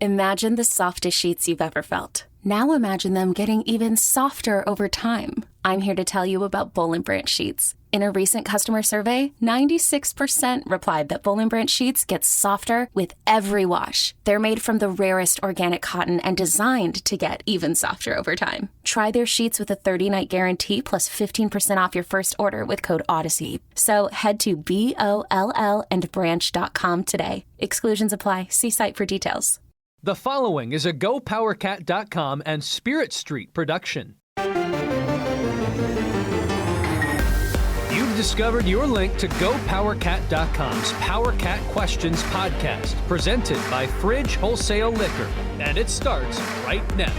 Imagine the softest sheets you've ever felt. Now imagine them getting even softer over time. I'm here to tell you about Boll & Branch sheets. In a recent customer survey, 96% replied that Boll & Branch sheets get softer with every wash. They're made from the rarest organic cotton and designed to get even softer over time. Try their sheets with a 30-night guarantee plus 15% off your first order with code Odyssey. So head to BOLLandbranch.com today. Exclusions apply. See site for details. The following is a GoPowerCat.com and Spirit Street production. You've discovered your link to GoPowerCat.com's PowerCat Questions podcast, presented by Fridge Wholesale Liquor, and it starts right now.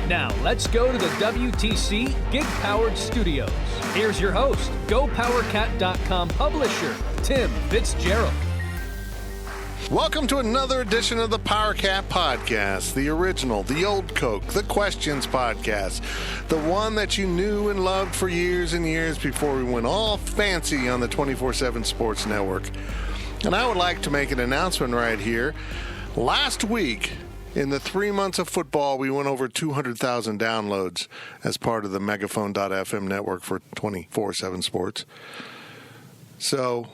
Now, let's go to the WTC Gig-Powered Studios. Here's your host, GoPowerCat.com publisher, Tim Fitzgerald. Welcome to another edition of the PowerCat Podcast, the original, the old Coke, the Questions Podcast, the one that you knew and loved for years and years before we went all fancy on the 24/7 Sports Network. And I would like to make an announcement right here. Last week, in the 3 months of football, we went over 200,000 downloads as part of the Megaphone.fm network for 24/7 Sports. So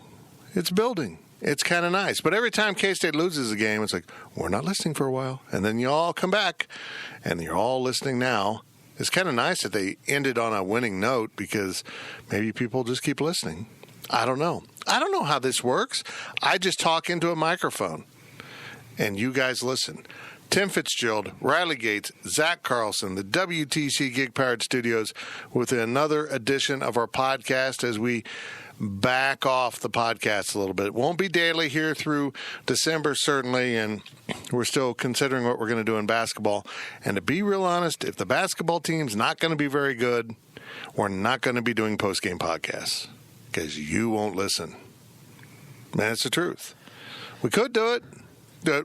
it's building. It's kind of nice. But every time K-State loses a game, it's like, we're not listening for a while. And then you all come back, and you're all listening now. It's kind of nice that they ended on a winning note because maybe people just keep listening. I don't know. I don't know how this works. I just talk into a microphone, and you guys listen. Tim Fitzgerald, Riley Gates, Zach Carlson, the WTC Gig-Powered Studios with another edition of our podcast as we back off the podcast a little bit. It won't be daily here through December, certainly, and we're still considering what we're going to do in basketball. And to be real honest, if the basketball team's not going to be very good, we're not going to be doing post-game podcasts because you won't listen. Man, it's the truth. We could do it.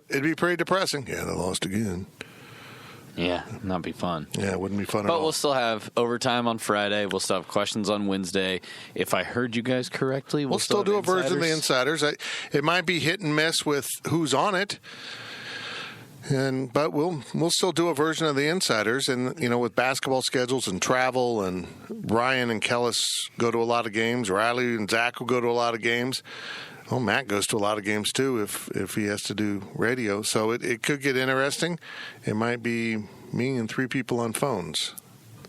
It'd be pretty depressing. Yeah, they lost again. Yeah, not be fun. Yeah, it wouldn't be fun at all. But we'll still have overtime on Friday. We'll still have questions on Wednesday. If I heard you guys correctly, we'll still do a version of the Insiders. It might be hit and miss with who's on it, but we'll still do a version of the Insiders. And with basketball schedules and travel, and Ryan and Kellis go to a lot of games. Riley and Zach will go to a lot of games. Well, Matt goes to a lot of games, too, if he has to do radio. So it could get interesting. It might be me and 3 people on phones,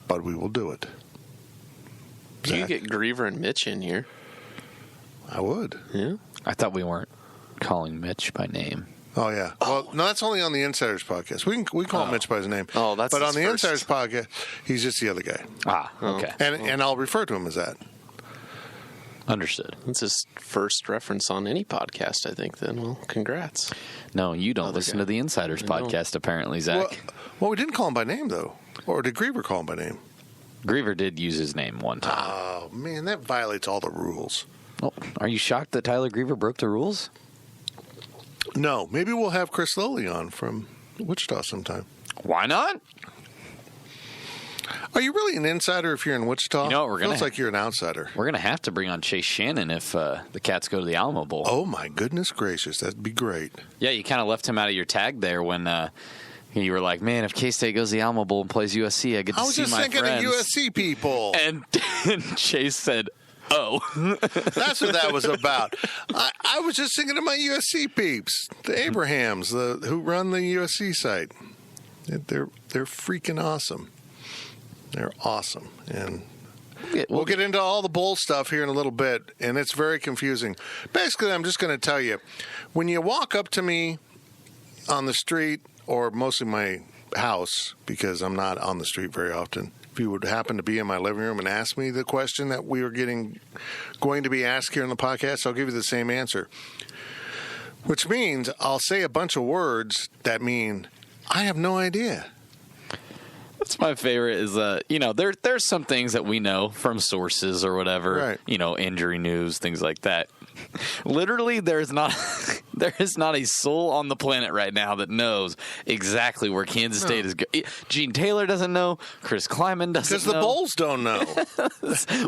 but we will do it. Do you get Griever and Mitch in here? I would. Yeah. I thought we weren't calling Mitch by name. Oh, yeah. Well, no, that's only on the Insiders podcast. We call Mitch by his name. Oh, that's But on the first. Insiders podcast, he's just the other guy. Ah, okay. And I'll refer to him as that. Understood. That's his first reference on any podcast, I think, then. Well, congrats. No, you don't listen to the Insiders podcast, apparently, Zach. Well, we didn't call him by name, though. Or did Griever call him by name? Griever did use his name one time. Oh, man, that violates all the rules. Oh, are you shocked that Tyler Griever broke the rules? No. Maybe we'll have Chris Lilly on from Wichita sometime. Why not? Are you really an insider if you're in Wichita? You know what we're Feels like you're an outsider. We're going to have to bring on Chase Shannon if the Cats go to the Alamo Bowl. Oh, my goodness gracious. That'd be great. Yeah, you kind of left him out of your tag there when you were like, man, if K-State goes to the Alamo Bowl and plays USC, I get to see my friends. I was just thinking of USC people. And Chase said, oh. That's what that was about. I was just thinking of my USC peeps, the Abrahams, who run the USC site. They're freaking awesome. They're awesome. And we'll get into all the bowl stuff here in a little bit, and it's very confusing. Basically, I'm just going to tell you, when you walk up to me on the street, or mostly my house, because I'm not on the street very often, if you would happen to be in my living room and ask me the question that we were going to be asked here in the podcast, I'll give you the same answer. Which means I'll say a bunch of words that mean I have no idea. That's my favorite is, there's some things that we know from sources or whatever, right. Injury news, things like that. Literally, there's not There is not a soul on the planet right now that knows exactly where Kansas State is going. Gene Taylor doesn't know. Chris Kleiman doesn't know. Because the Bulls don't know.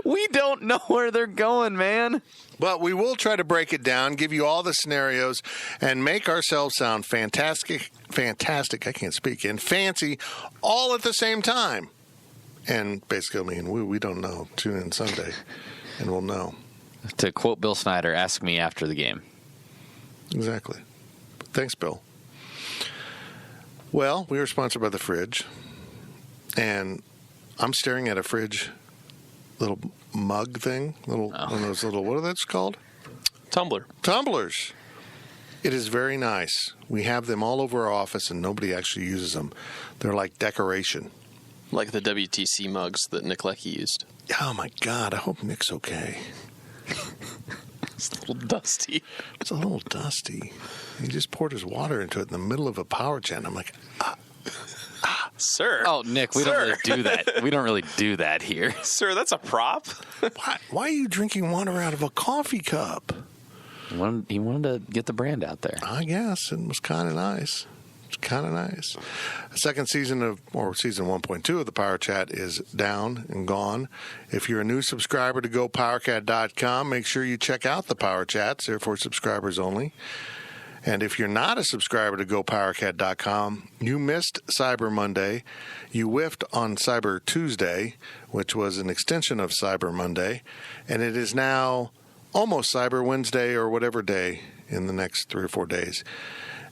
We don't know where they're going, man. But we will try to break it down, give you all the scenarios, and make ourselves sound fantastic, I can't speak, and fancy all at the same time. And basically, I mean, we don't know. Tune in Sunday, and we'll know. To quote Bill Snyder, ask me after the game. Exactly. Thanks, Bill. Well, we are sponsored by The Fridge, and I'm staring at a fridge little mug thing, one of those little, what are those called? Tumblers. It is very nice. We have them all over our office, and nobody actually uses them. They're like decoration. Like the WTC mugs that Nick Leckie used. Oh, my God. I hope Nick's okay. It's a little dusty. It's a little dusty. He just poured his water into it in the middle of a power gen. I'm like, Sir. Oh, Nick, we don't really do that. We don't really do that here. Sir, that's a prop. why are you drinking water out of a coffee cup? He wanted to get the brand out there. I guess. It was kind of nice. Kind of nice. The second season season 1.2 of the Power Chat is down and gone. If you're a new subscriber to GoPowerCat.com, make sure you check out the Power Chats. They're for subscribers only. And if you're not a subscriber to GoPowerCat.com, you missed Cyber Monday. You whiffed on Cyber Tuesday, which was an extension of Cyber Monday. And it is now almost Cyber Wednesday or whatever day in the next 3 or 4 days.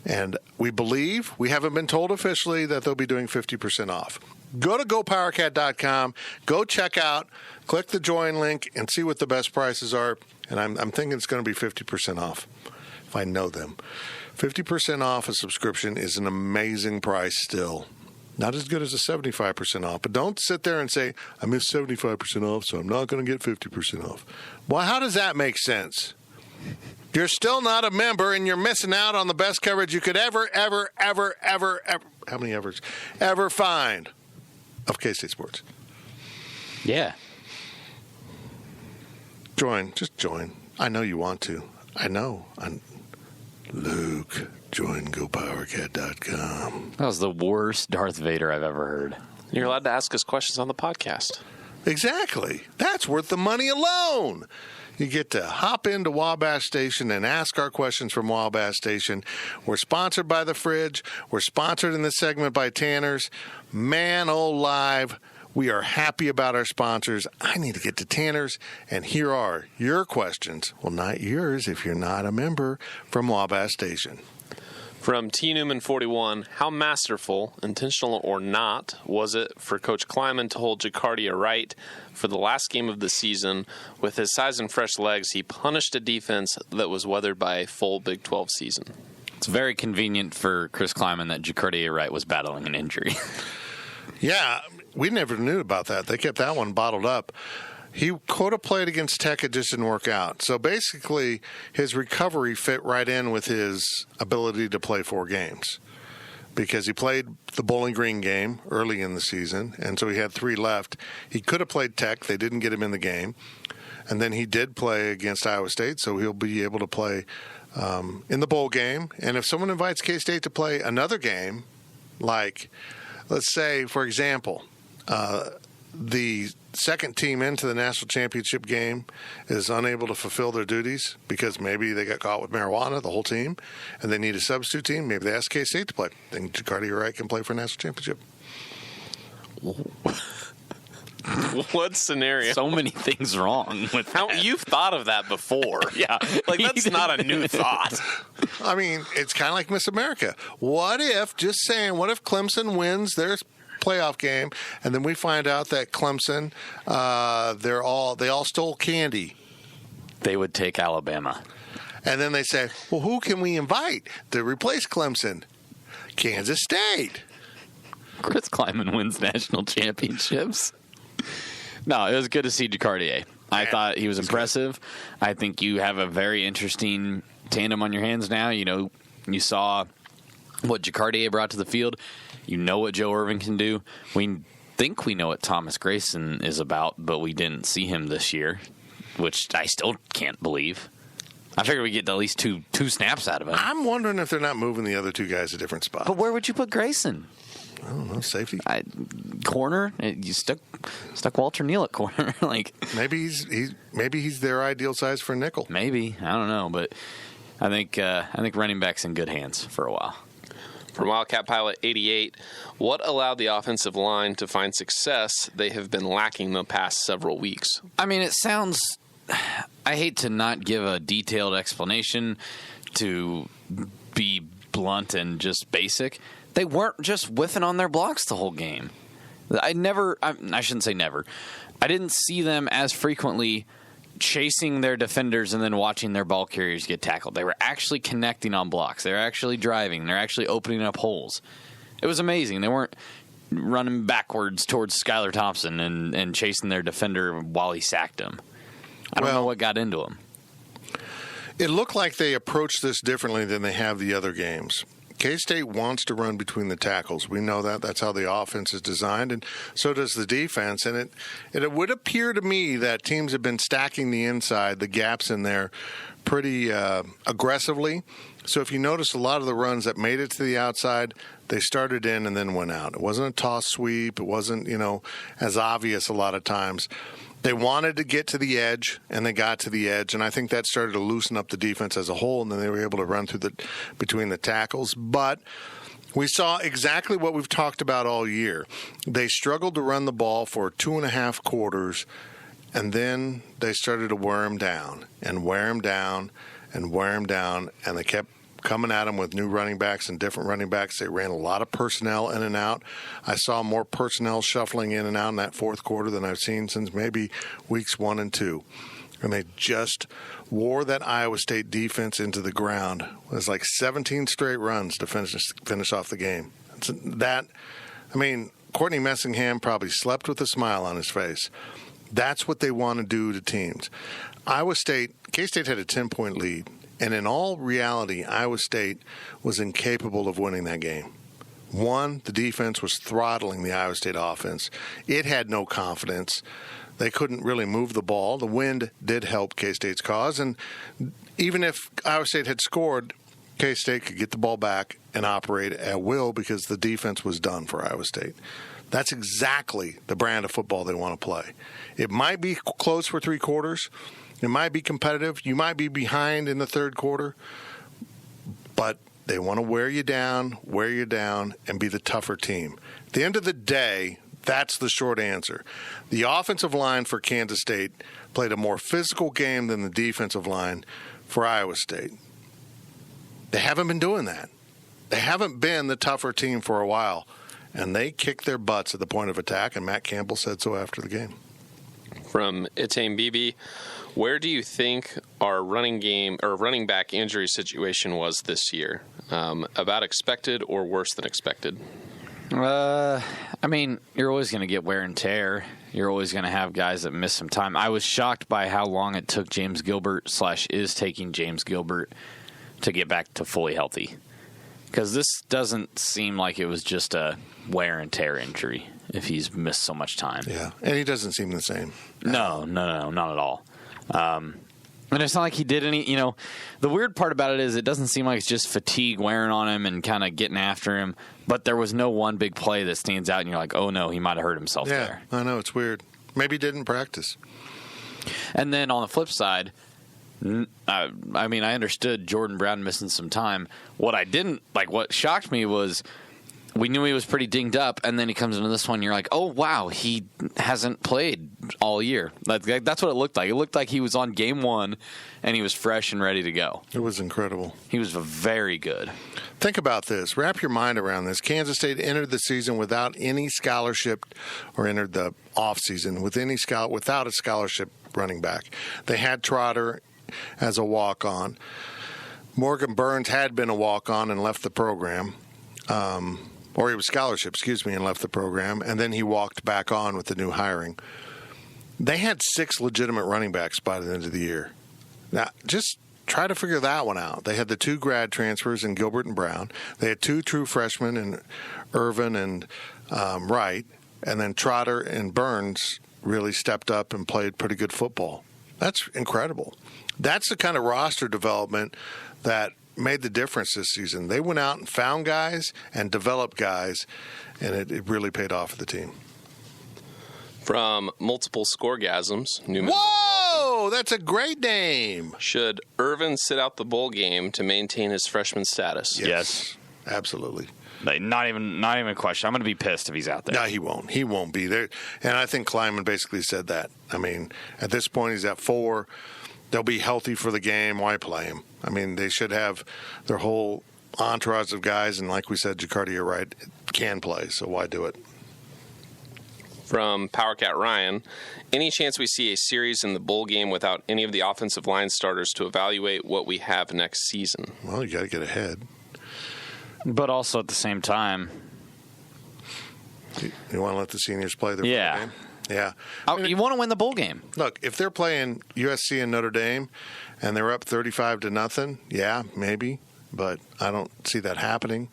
And we believe, we haven't been told officially, that they'll be doing 50% off. Go to GoPowerCat.com, go check out, click the join link, and see what the best prices are. And I'm thinking it's going to be 50% off, if I know them. 50% off a subscription is an amazing price still. Not as good as a 75% off. But don't sit there and say, I missed 75% off, so I'm not going to get 50% off. Well, how does that make sense? You're still not a member, and you're missing out on the best coverage you could ever how many evers? Ever find of K-State sports. Yeah. Just join. I know you want to. I know. Luke, join GoPowerCat.com. That was the worst Darth Vader I've ever heard. You're allowed to ask us questions on the podcast. Exactly. That's worth the money alone. You get to hop into Wabash Station and ask our questions from Wabash Station. We're sponsored by The Fridge. We're sponsored in this segment by Tanner's. Man, oh, live. We are happy about our sponsors. I need to get to Tanner's, and here are your questions. Well, not yours if you're not a member, from Wabash Station. From T. Newman 41, how masterful, intentional or not, was it for Coach Kleiman to hold Jacardia right for the last game of the season? With his size and fresh legs, he punished a defense that was weathered by a full Big 12 season. It's very convenient for Chris Kleiman that Jacardia Wright was battling an injury. Yeah, we never knew about that. They kept that one bottled up. He could have played against Tech. It just didn't work out. So basically, his recovery fit right in with his ability to play 4 games, because he played the Bowling Green game early in the season, and so he had 3 left. He could have played Tech. They didn't get him in the game. And then he did play against Iowa State, so he'll be able to play in the bowl game. And if someone invites K-State to play another game, like, let's say, for example, the second team into the national championship game is unable to fulfill their duties because maybe they got caught with marijuana, the whole team, and they need a substitute team. Maybe they ask K-State to play. Then Jacardia Wright can play for a national championship. What scenario? So many things wrong with that. You've thought of that before. Yeah. Like, that's not a new thought. I mean, it's kind of like Miss America. What if Clemson wins their playoff game, and then we find out that Clemson, they all stole candy? They would take Alabama. And then they say, well, who can we invite to replace Clemson? Kansas State. Chris Kleiman wins national championships. No, it was good to see Jacardia. I thought he was impressive. I think you have a very interesting tandem on your hands now. You know, you saw what Jacardia brought to the field. You know what Joe Irvin can do. We think we know what Thomas Grayson is about, but we didn't see him this year, which I still can't believe. I figured we'd get at least two snaps out of him. I'm wondering if they're not moving the other two guys to different spots. But where would you put Grayson? I don't know, safety. Corner? You stuck Walter Neal at corner. Like maybe he's their ideal size for nickel. Maybe, I don't know, but I think running back's in good hands for a while. From Wildcat Pilot 88, what allowed the offensive line to find success they have been lacking the past several weeks? I mean, it sounds. I hate to not give a detailed explanation, to be blunt and just basic. They weren't just whiffing on their blocks the whole game. I shouldn't say never. I didn't see them as frequently chasing their defenders and then watching their ball carriers get tackled. They were actually connecting on blocks. They were actually driving. They're actually opening up holes. It was amazing. They weren't running backwards towards Skylar Thompson and chasing their defender while he sacked him. I don't know what got into them. It looked like they approached this differently than they have the other games. K-State wants to run between the tackles. We know that. That's how the offense is designed, and so does the defense. And it would appear to me that teams have been stacking the inside, the gaps in there, pretty aggressively. So if you notice, a lot of the runs that made it to the outside, they started in and then went out. It wasn't a toss sweep. It wasn't, as obvious a lot of times. They wanted to get to the edge, and they got to the edge, and I think that started to loosen up the defense as a whole, and then they were able to run through between the tackles. But we saw exactly what we've talked about all year. They struggled to run the ball for 2.5 quarters, and then they started to wear him down and wear him down and wear him down, and they kept coming at him with new running backs and different running backs. They ran a lot of personnel in and out. I saw more personnel shuffling in and out in that fourth quarter than I've seen since maybe weeks 1 and 2. And they just wore that Iowa State defense into the ground. It was like 17 straight runs to finish off the game. Courtney Messingham probably slept with a smile on his face. That's what they want to do to teams. K-State had a 10-point lead. And in all reality, Iowa State was incapable of winning that game. One, the defense was throttling the Iowa State offense. It had no confidence. They couldn't really move the ball. The wind did help K-State's cause. And even if Iowa State had scored, K-State could get the ball back and operate at will because the defense was done for Iowa State. That's exactly the brand of football they want to play. It might be close for 3 quarters. It might be competitive. You might be behind in the third quarter, but they want to wear you down, and be the tougher team. At the end of the day, that's the short answer. The offensive line for Kansas State played a more physical game than the defensive line for Iowa State. They haven't been doing that. They haven't been the tougher team for a while, and they kicked their butts at the point of attack, and Matt Campbell said so after the game. From Itane Bibi, where do you think our running back injury situation was this year? About expected or worse than expected? You're always going to get wear and tear. You're always going to have guys that miss some time. I was shocked by how long it took James Gilbert / is taking James Gilbert to get back to fully healthy. Because this doesn't seem like it was just a wear and tear injury if he's missed so much time. Yeah, and he doesn't seem the same. No, not at all. And it's not like he did any, the weird part about it is it doesn't seem like it's just fatigue wearing on him and kind of getting after him, but there was no one big play that stands out and you're like, oh no, he might have hurt himself there. I know, it's weird. Maybe he didn't practice. And then on the flip side, I understood Jordan Brown missing some time. What shocked me was we knew he was pretty dinged up, and then he comes into this one, and you're like, oh, wow, he hasn't played all year. That's what it looked like. It looked like he was on game 1, and he was fresh and ready to go. It was incredible. He was very good. Think about this. Wrap your mind around this. Kansas State entered the season without any scholarship, or entered the offseason without a scholarship running back. They had Trotter as a walk-on. Morgan Burns had been a walk-on and left the program. Or he was scholarship, and left the program, and then he walked back on with the new hiring. They had 6 legitimate running backs by the end of the year. Now, just try to figure that one out. They had the 2 grad transfers in Gilbert and Brown. They had 2 true freshmen in Irvin and Wright, and then Trotter and Burns really stepped up and played pretty good football. That's incredible. That's the kind of roster development that made the difference this season. They went out and found guys and developed guys, and it really paid off for the team. From Multiple Scoregasms, Newman. Whoa! That's a great name. Should Irvin sit out the bowl game to maintain his freshman status? Yes. Absolutely. Not even a question. I'm going to be pissed if he's out there. No, he won't. He won't be there. And I think Kleiman basically said that. I mean, at this point, he's at 4. They'll be healthy for the game. Why play him? I mean, they should have their whole entourage of guys. And like we said, Jacardia Wright can play, so why do it? From PowerCat Ryan, any chance we see a series in the bowl game without any of the offensive line starters to evaluate what we have next season? Well, you got to get ahead. But also at the same time, you want to let the seniors play their bowl game? Yeah. You want to win the bowl game. Look, if they're playing USC and Notre Dame and they're up 35-0, yeah, maybe, but I don't see that happening.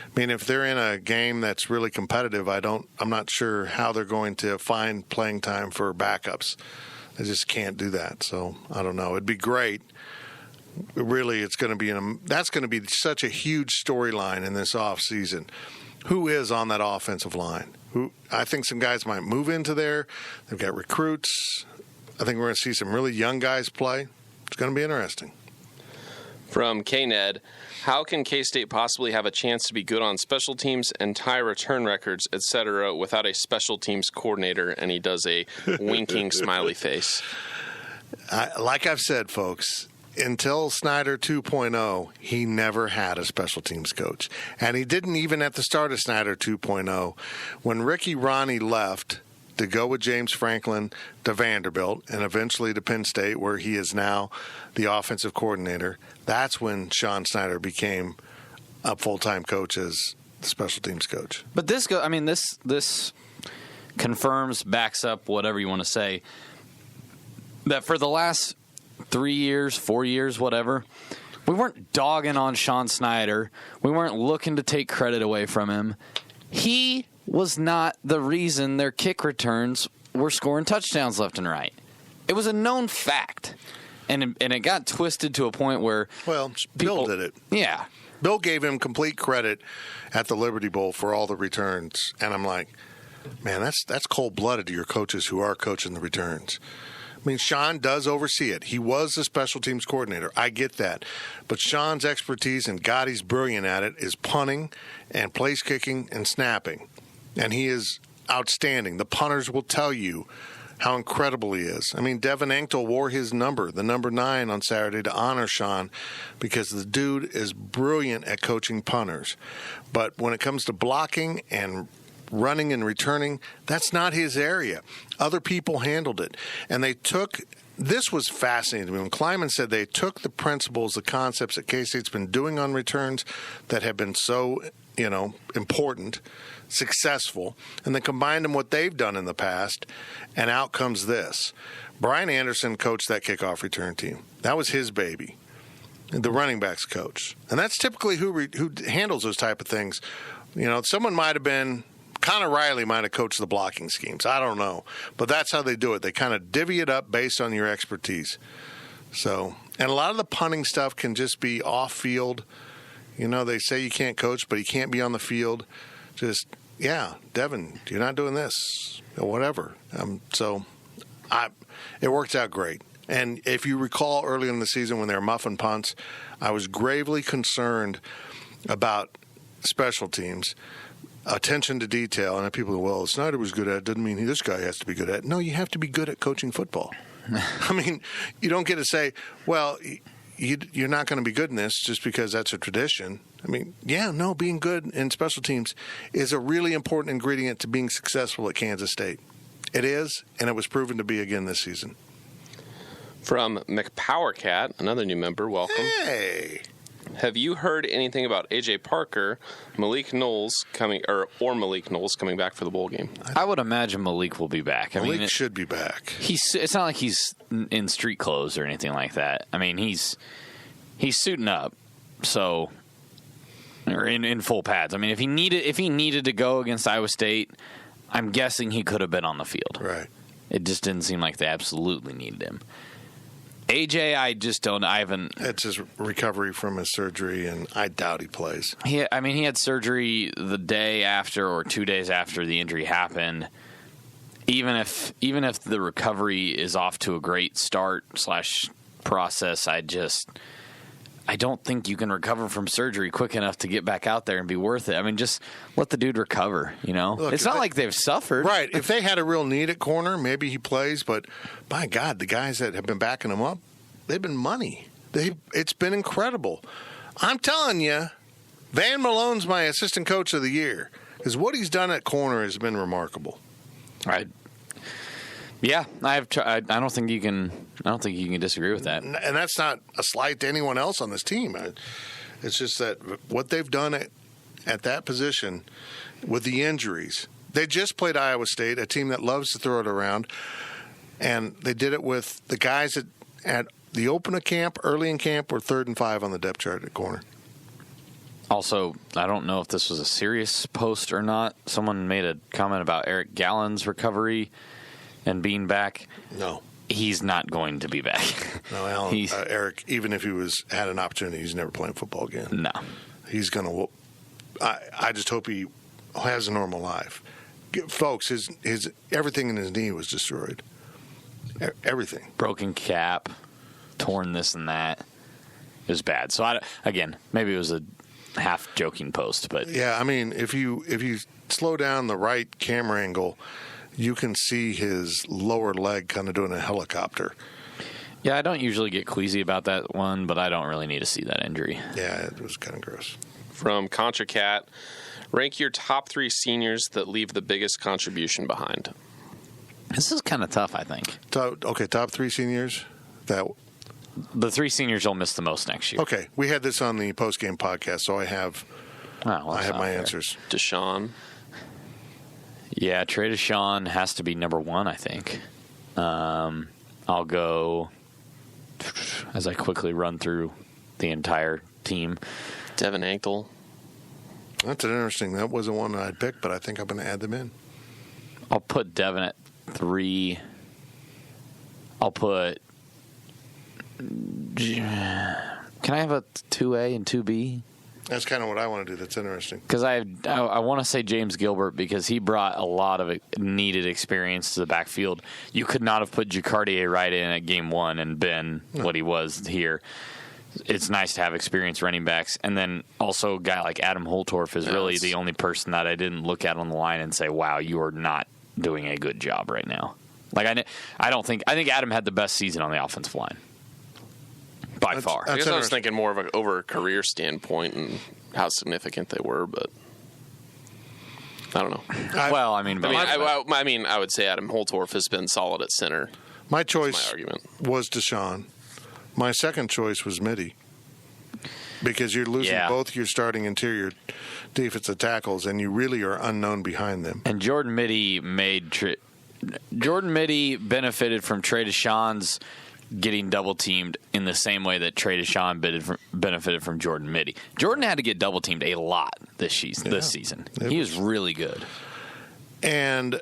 I mean, if they're in a game that's really competitive, I'm not sure how they're going to find playing time for backups. They just can't do that. So I don't know. It'd be great. Really, it's going to be that's going to be such a huge storyline in this offseason. Who is on that offensive line? I think some guys might move into there. They've got recruits. I think we're going to see some really young guys play. It's going to be interesting. From K-Ned, how can K-State possibly have a chance to be good on special teams and tie return records, etc., without a special teams coordinator? And he does a winking smiley face. Like I've said, folks, until Snyder 2.0, he never had a special teams coach. And he didn't even at the start of Snyder 2.0. When Ricky Ronnie left to go with James Franklin to Vanderbilt and eventually to Penn State, where he is now the offensive coordinator, that's when Sean Snyder became a full-time coach as the special teams coach. But this confirms, backs up, whatever you want to say, that for the last 3 years, 4 years, whatever, we weren't dogging on Sean Snyder. We weren't looking to take credit away from him. He was not the reason their kick returns were scoring touchdowns left and right. It was a known fact. And it got twisted to a point where... Well, Bill did it. Yeah. Bill gave him complete credit at the Liberty Bowl for all the returns. And I'm like, man, that's cold-blooded to your coaches who are coaching the returns. I mean, Sean does oversee it. He was the special teams coordinator. I get that. But Sean's expertise, and God, he's brilliant at it, is punting and place kicking and snapping. And he is outstanding. The punters will tell you how incredible he is. I mean, Devin Anctil wore his number, the number 9, on Saturday to honor Sean because the dude is brilliant at coaching punters. But when it comes to blocking and running and returning, that's not his area. Other people handled it. And this was fascinating to me. When Kleiman said they took the principles, the concepts that K-State's been doing on returns that have been so, important, successful, and then combined them what they've done in the past, and out comes this. Brian Anderson coached that kickoff return team. That was his baby, the running backs coach. And that's typically who handles those type of things. Someone might have been... Connor Riley might have coached the blocking schemes. I don't know. But that's how they do it. They kind of divvy it up based on your expertise. And a lot of the punting stuff can just be off-field. They say you can't coach, but you can't be on the field. Devin, you're not doing this or whatever. It worked out great. And if you recall early in the season when they were muffing punts, I was gravely concerned about special teams. Attention to detail, and people go, well, Snyder was good at it, doesn't mean this guy has to be good at it. No, you have to be good at coaching football. I mean, you don't get to say, well, you're not going to be good in this just because that's a tradition. I mean, being good in special teams is a really important ingredient to being successful at Kansas State. It is, and it was proven to be again this season. From McPowerCat, another new member, welcome. Hey! Have you heard anything about A.J. Parker, Malik Knowles coming back for the bowl game? I would imagine Malik will be back. Malik should be back. It's not like he's in street clothes or anything like that. I mean, he's suiting up, or in full pads. I mean, if he needed to go against Iowa State, I'm guessing he could have been on the field. Right. It just didn't seem like they absolutely needed him. AJ, I just don't. I haven't. It's his recovery from his surgery, and I doubt he plays. He had surgery the day after or 2 days after the injury happened. Even if the recovery is off to a great start / process, I don't think you can recover from surgery quick enough to get back out there and be worth it. I mean, just let the dude recover, you know? Look, it's not like they've suffered. Right. If they had a real need at corner, maybe he plays. But, by God, the guys that have been backing him up, they've been money. It's been incredible. I'm telling you, Van Malone's my assistant coach of the year. Because what he's done at corner has been remarkable. I don't think you can disagree with that. And that's not a slight to anyone else on this team. It's just that what they've done at that position with the injuries. They just played Iowa State, a team that loves to throw it around, and they did it with the guys at the open of camp, early in camp, were 3rd and 5 on the depth chart at corner. Also, I don't know if this was a serious post or not. Someone made a comment about Eric Gallen's recovery and being back. No. He's not going to be back. No, Alan, Eric, even if he had an opportunity, he's never playing football again. No. He's going to I just hope he has a normal life. Folks, his everything in his knee was destroyed. Everything. Broken cap, torn this and that. It was bad. So, maybe it was a half-joking post. But yeah, I mean, if you slow down the right camera angle, you can see his lower leg kind of doing a helicopter. Yeah, I don't usually get queasy about that one, but I don't really need to see that injury. Yeah, it was kind of gross. From ContraCat, rank your top 3 seniors that leave the biggest contribution behind. This is kind of tough, I think. Top 3 seniors. The 3 seniors will miss the most next year. Okay, we had this on the post-game podcast, so I have my answers. Deshaun. Yeah, Trey Deshaun has to be number 1, I think. I'll go as I quickly run through the entire team. Devin Ankle. That's interesting. That wasn't one that I'd pick, but I think I'm going to add them in. I'll put Devin at 3. I'll put... Can I have a 2A and 2B? That's kind of what I want to do. That's interesting. Because I want to say James Gilbert because he brought a lot of needed experience to the backfield. You could not have put Jacardier right in at game 1 and been what he was here. It's nice to have experienced running backs. And then also a guy like Adam Holtorf is really the only person that I didn't look at on the line and say, wow, you are not doing a good job right now. Like I think Adam had the best season on the offensive line. By far. I guess I was thinking more of over a career standpoint and how significant they were, but I don't know. I would say Adam Holtorf has been solid at center. My choice was Deshaun. My second choice was Mitty. Because you're losing both your starting interior defensive tackles, and you really are unknown behind them. And Jordan Mitty benefited from Trey Deshaun's getting double-teamed in the same way that Trey Deshaun benefited from Jordan Mitty. Jordan had to get double-teamed a lot this season. He was really good. And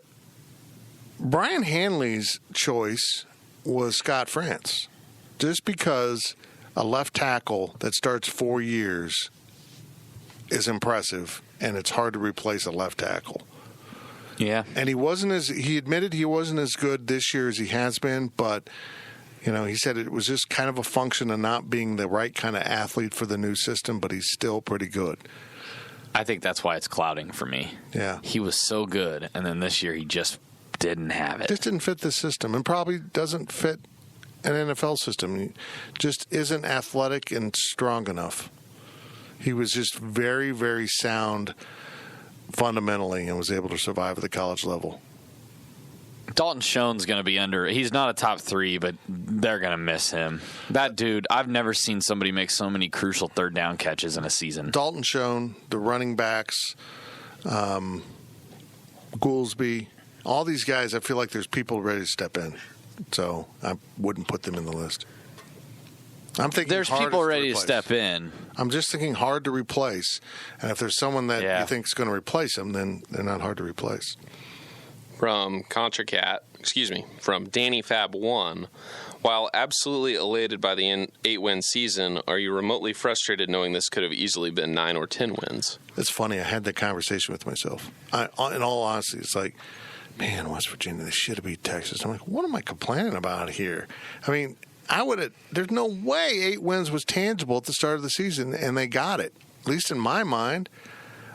Brian Hanley's choice was Scott France. Just because a left tackle that starts 4 years is impressive, and it's hard to replace a left tackle. Yeah. And he admitted he wasn't as good this year as he has been, but he said it was just kind of a function of not being the right kind of athlete for the new system, but he's still pretty good. I think that's why it's clouding for me. Yeah. He was so good, and then this year he just didn't have it. Just didn't fit the system, and probably doesn't fit an NFL system. He just isn't athletic and strong enough. He was just very, very sound fundamentally and was able to survive at the college level. Dalton Schoen's going to be under. He's not a top 3, but they're going to miss him. That dude, I've never seen somebody make so many crucial third down catches in a season. Dalton Schoen, the running backs, Goolsby, all these guys, I feel like there's people ready to step in. So I wouldn't put them in the list. I'm thinking there's people ready to step in. I'm just thinking hard to replace. And if there's someone that you think is going to replace them, then they're not hard to replace. From Danny Fab 1, While absolutely elated by the 8-win season, are you remotely frustrated knowing this could have easily been 9 or 10 wins? It's funny. I had that conversation with myself. In all honesty, it's like, man, West Virginia, they should have beat Texas. I'm like, what am I complaining about here? I mean, there's no way 8 wins was tangible at the start of the season, and they got it, at least in my mind.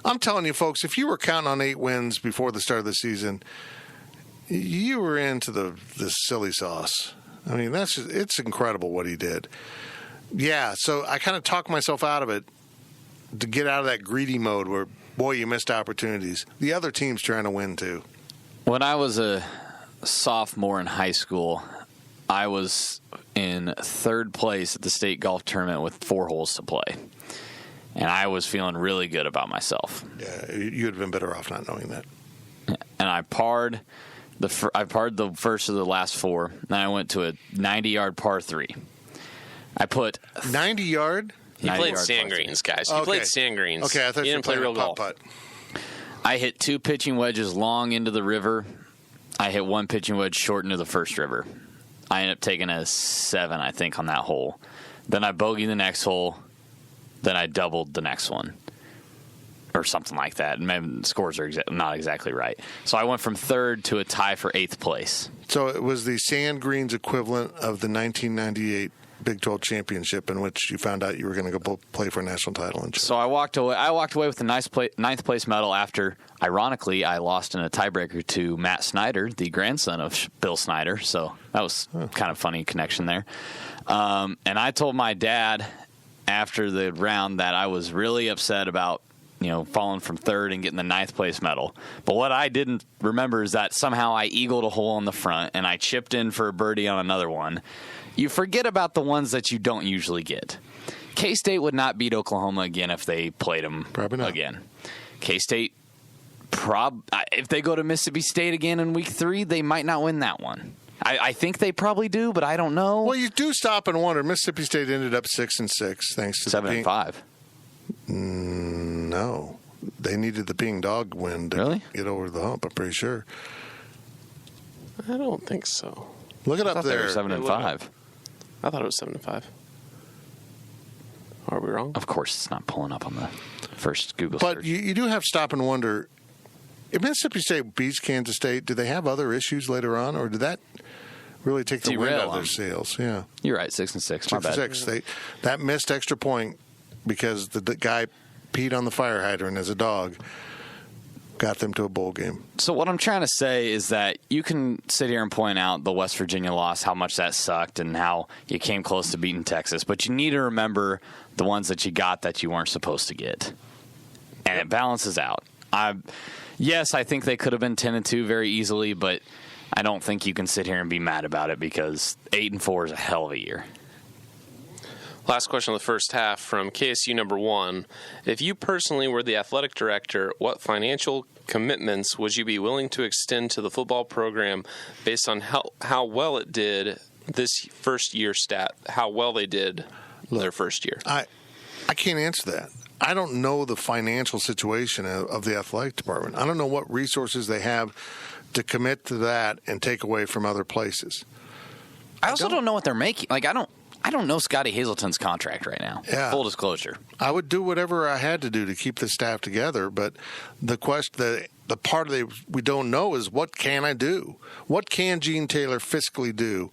I'm telling you, folks, if you were counting on 8 wins before the start of the season, you were into the silly sauce. I mean, it's incredible what he did. Yeah, so I kind of talked myself out of it to get out of that greedy mode where, boy, you missed opportunities. The other team's trying to win, too. When I was a sophomore in high school, I was in 3rd place at the state golf tournament with 4 holes to play. And I was feeling really good about myself. Yeah, you'd have been better off not knowing that. And I parred the first of the last 4. Then I went to a 90-yard par 3. I put 90-yard? He played sand greens, guys. He played sand greens. Okay, I thought he didn't play real golf. Putt. I hit 2 pitching wedges long into the river. I hit 1 pitching wedge short into the first river. I ended up taking a 7, I think, on that hole. Then I bogeyed the next hole. Then I doubled the next one. Or something like that. Maybe the scores are not exactly right. So I went from 3rd to a tie for 8th place. So it was the sand greens equivalent of the 1998 Big 12 championship in which you found out you were going to go play for a national title. So I walked away with the 9th place medal after, ironically, I lost in a tiebreaker to Matt Snyder, the grandson of Bill Snyder. So that was kind of funny connection there. And I told my dad after the round that I was really upset about, falling from 3rd and getting the 9th place medal. But what I didn't remember is that somehow I eagled a hole in the front and I chipped in for a birdie on another one. You forget about the ones that you don't usually get. K-State would not beat Oklahoma again if they played them again. K-State, if they go to Mississippi State again in week 3, they might not win that one. I think they probably do, but I don't know. Well, you do stop and wonder. Mississippi State ended up 6-6 thanks to 7-5. No, they needed the Ping Dog win to get over the hump. I'm pretty sure. I don't think so. Look it up there. 7-5. I thought it was 7-5. Are we wrong? Of course, it's not pulling up on the first Google search. But you do have to stop and wonder. If Mississippi State beats Kansas State, do they have other issues later on, or did that really take the wind out of their sails? Yeah, you're right. 6-6. My bad. 6-6. That missed extra point because the guy peed on the fire hydrant as a dog got them to a bowl game. So what I'm trying to say is that you can sit here and point out the West Virginia loss, how much that sucked, and how you came close to beating Texas. But you need to remember the ones that you got that you weren't supposed to get, and it balances out. Yes, I think they could have been 10-2 very easily, but I don't think you can sit here and be mad about it because 8-4 is a hell of a year. Last question of the first half from KSU number 1. If you personally were the athletic director, what financial commitments would you be willing to extend to the football program based on how well it did this first year stat, how well they did their first year? I can't answer that. I don't know the financial situation of the athletic department. I don't know what resources they have to commit to that and take away from other places. I also don't know what they're making. Like, I don't know Scotty Hazelton's contract right now. Yeah. Full disclosure. I would do whatever I had to do to keep the staff together, but the part we don't know is what can I do? What can Gene Taylor fiscally do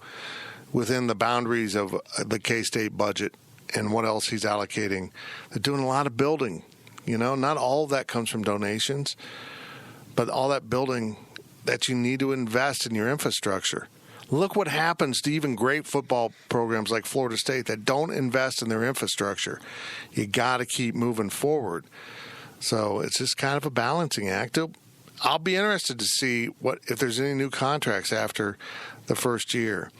within the boundaries of the K-State budget and what else he's allocating? They're doing a lot of building. Not all of that comes from donations, but all that building that you need to invest in your infrastructure. Look what happens to even great football programs like Florida State that don't invest in their infrastructure. You got to keep moving forward. So it's just kind of a balancing act. I'll be interested to see if there's any new contracts after the first year.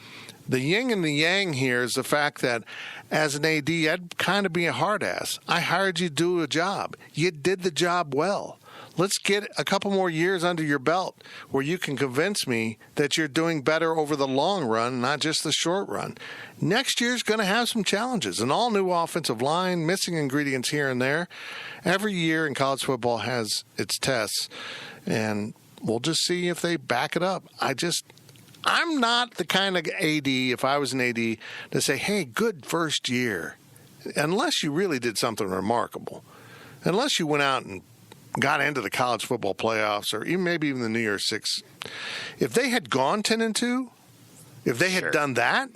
The yin and the yang here is the fact that as an AD, I'd kind of be a hard ass. I hired you to do a job. You did the job well. Let's get a couple more years under your belt where you can convince me that you're doing better over the long run, not just the short run. Next year's going to have some challenges. An all-new offensive line, missing ingredients here and there. Every year in college football has its tests, and we'll just see if they back it up. I'm not the kind of AD, if I was an AD, to say, hey, good first year. Unless you really did something remarkable. Unless you went out and got into the college football playoffs or maybe even the New Year's Six. If they had gone 10-2, if they had done that,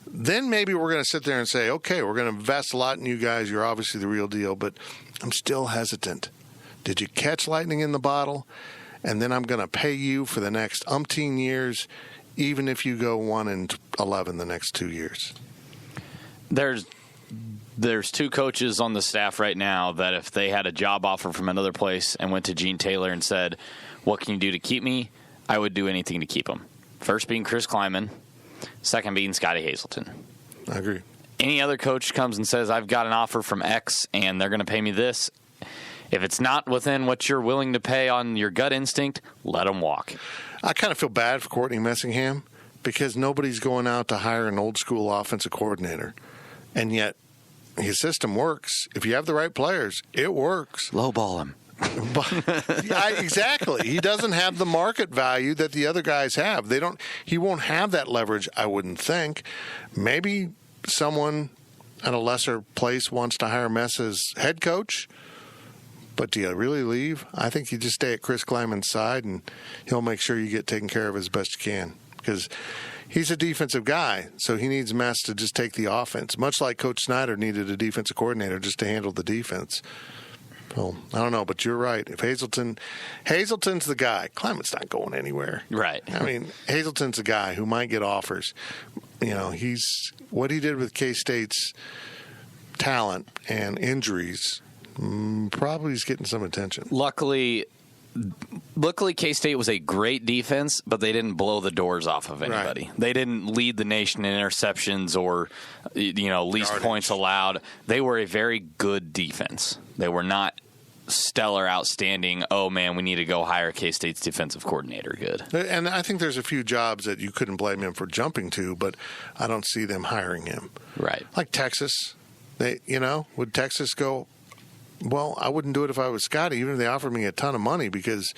then maybe we're going to sit there and say, okay, we're going to invest a lot in you guys. You're obviously the real deal, but I'm still hesitant. Did you catch lightning in the bottle? And then I'm going to pay you for the next umpteen years, even if you go 1-11 the next 2 years. There's two coaches on the staff right now that if they had a job offer from another place and went to Gene Taylor and said, what can you do to keep me? I would do anything to keep him. First being Chris Kleiman, second being Scotty Hazelton. I agree. Any other coach comes and says, I've got an offer from X and they're going to pay me this. If it's not within what you're willing to pay on your gut instinct, let them walk. I kind of feel bad for Courtney Messingham because nobody's going out to hire an old school offensive coordinator. And yet his system works. If you have the right players, it works. Lowball him. Exactly. He doesn't have the market value that the other guys have. He won't have that leverage, I wouldn't think. Maybe someone at a lesser place wants to hire Mess as head coach. But do you really leave? I think you just stay at Chris Kleiman's side, and he'll make sure you get taken care of as best you can. Because he's a defensive guy, so he needs Mess to just take the offense, much like Coach Snyder needed a defensive coordinator just to handle the defense. Well, I don't know, but you're right. If Hazelton's the guy. Kleiman's not going anywhere. Right. I mean, Hazelton's the guy who might get offers. You know, he's what he did with K-State's talent and injuries. Probably he's getting some attention. Luckily, K-State was a great defense, but they didn't blow the doors off of anybody. Right. They didn't lead the nation in interceptions or, least points allowed. They were a very good defense. They were not stellar, outstanding, oh, man, we need to go hire K-State's defensive coordinator good. And I think there's a few jobs that you couldn't blame him for jumping to, but I don't see them hiring him. Right. Like Texas. Would Texas go, well, I wouldn't do it if I was Scotty, even if they offered me a ton of money, because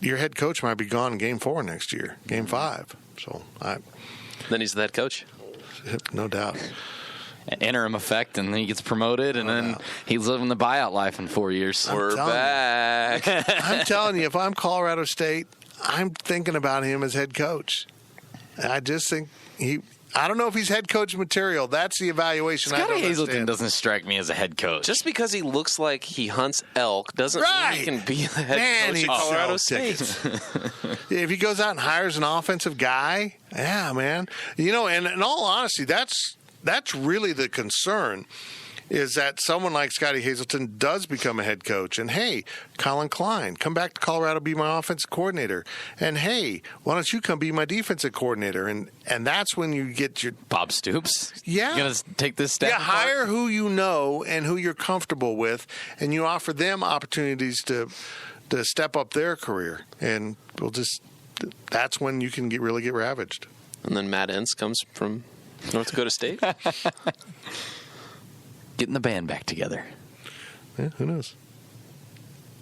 your head coach might be gone in Game 4 next year, Game 5. So then he's the head coach. No doubt. An interim effect, and then he gets promoted, and then he's living the buyout life in 4 years. We're back. I'm telling you, if I'm Colorado State, I'm thinking about him as head coach. I just think I don't know if he's head coach material. That's the evaluation. Scotty Hazelton doesn't strike me as a head coach. Just because he looks like he hunts elk doesn't mean he can be the head coach of Colorado State. If he goes out and hires an offensive guy, yeah, man. And in all honesty, that's really the concern, is that someone like Scotty Hazelton does become a head coach. And, hey, Colin Klein, come back to Colorado, be my offensive coordinator. And, hey, why don't you come be my defensive coordinator? And that's when you get your... Bob Stoops? Yeah. You're going to take this step? Yeah, hire who you know and who you're comfortable with, and you offer them opportunities to step up their career. And that's when you can really get ravaged. And then Matt Entz comes from North Dakota State? Getting the band back together. Yeah, who knows?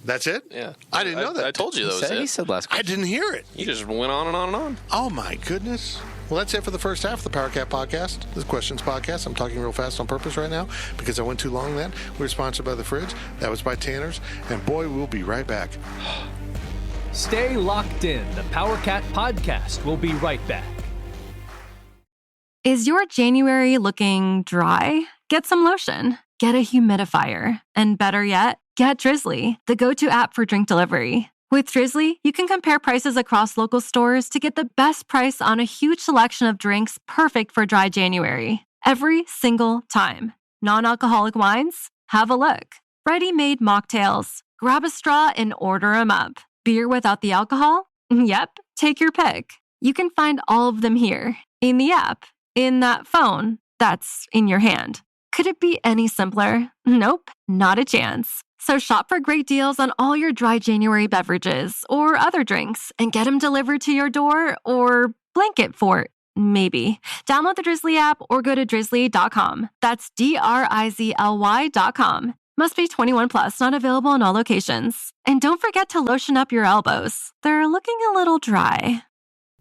That's it? Yeah. I didn't know that. I told you that was it. He said last question. I didn't hear it. You just went on and on and on. Oh, my goodness. Well, that's it for the first half of the Power Cat podcast. This is Questions Podcast. I'm talking real fast on purpose right now because I went too long then. We're sponsored by The Fridge. That was by Tanner's. And, boy, we'll be right back. Stay locked in. The Power Cat podcast will be right back. Is your January looking dry? Get some lotion. Get a humidifier. And better yet, get Drizzly, the go-to app for drink delivery. With Drizzly, you can compare prices across local stores to get the best price on a huge selection of drinks perfect for dry January. Every single time. Non-alcoholic wines? Have a look. Ready-made mocktails? Grab a straw and order them up. Beer without the alcohol? Yep, take your pick. You can find all of them here, in the app, in that phone that's in your hand. Could it be any simpler? Nope, not a chance. So shop for great deals on all your dry January beverages or other drinks and get them delivered to your door or blanket fort, maybe. Download the Drizzly app or go to drizzly.com. That's DRIZLY.com. Must be 21 plus, not available in all locations. And don't forget to lotion up your elbows. They're looking a little dry.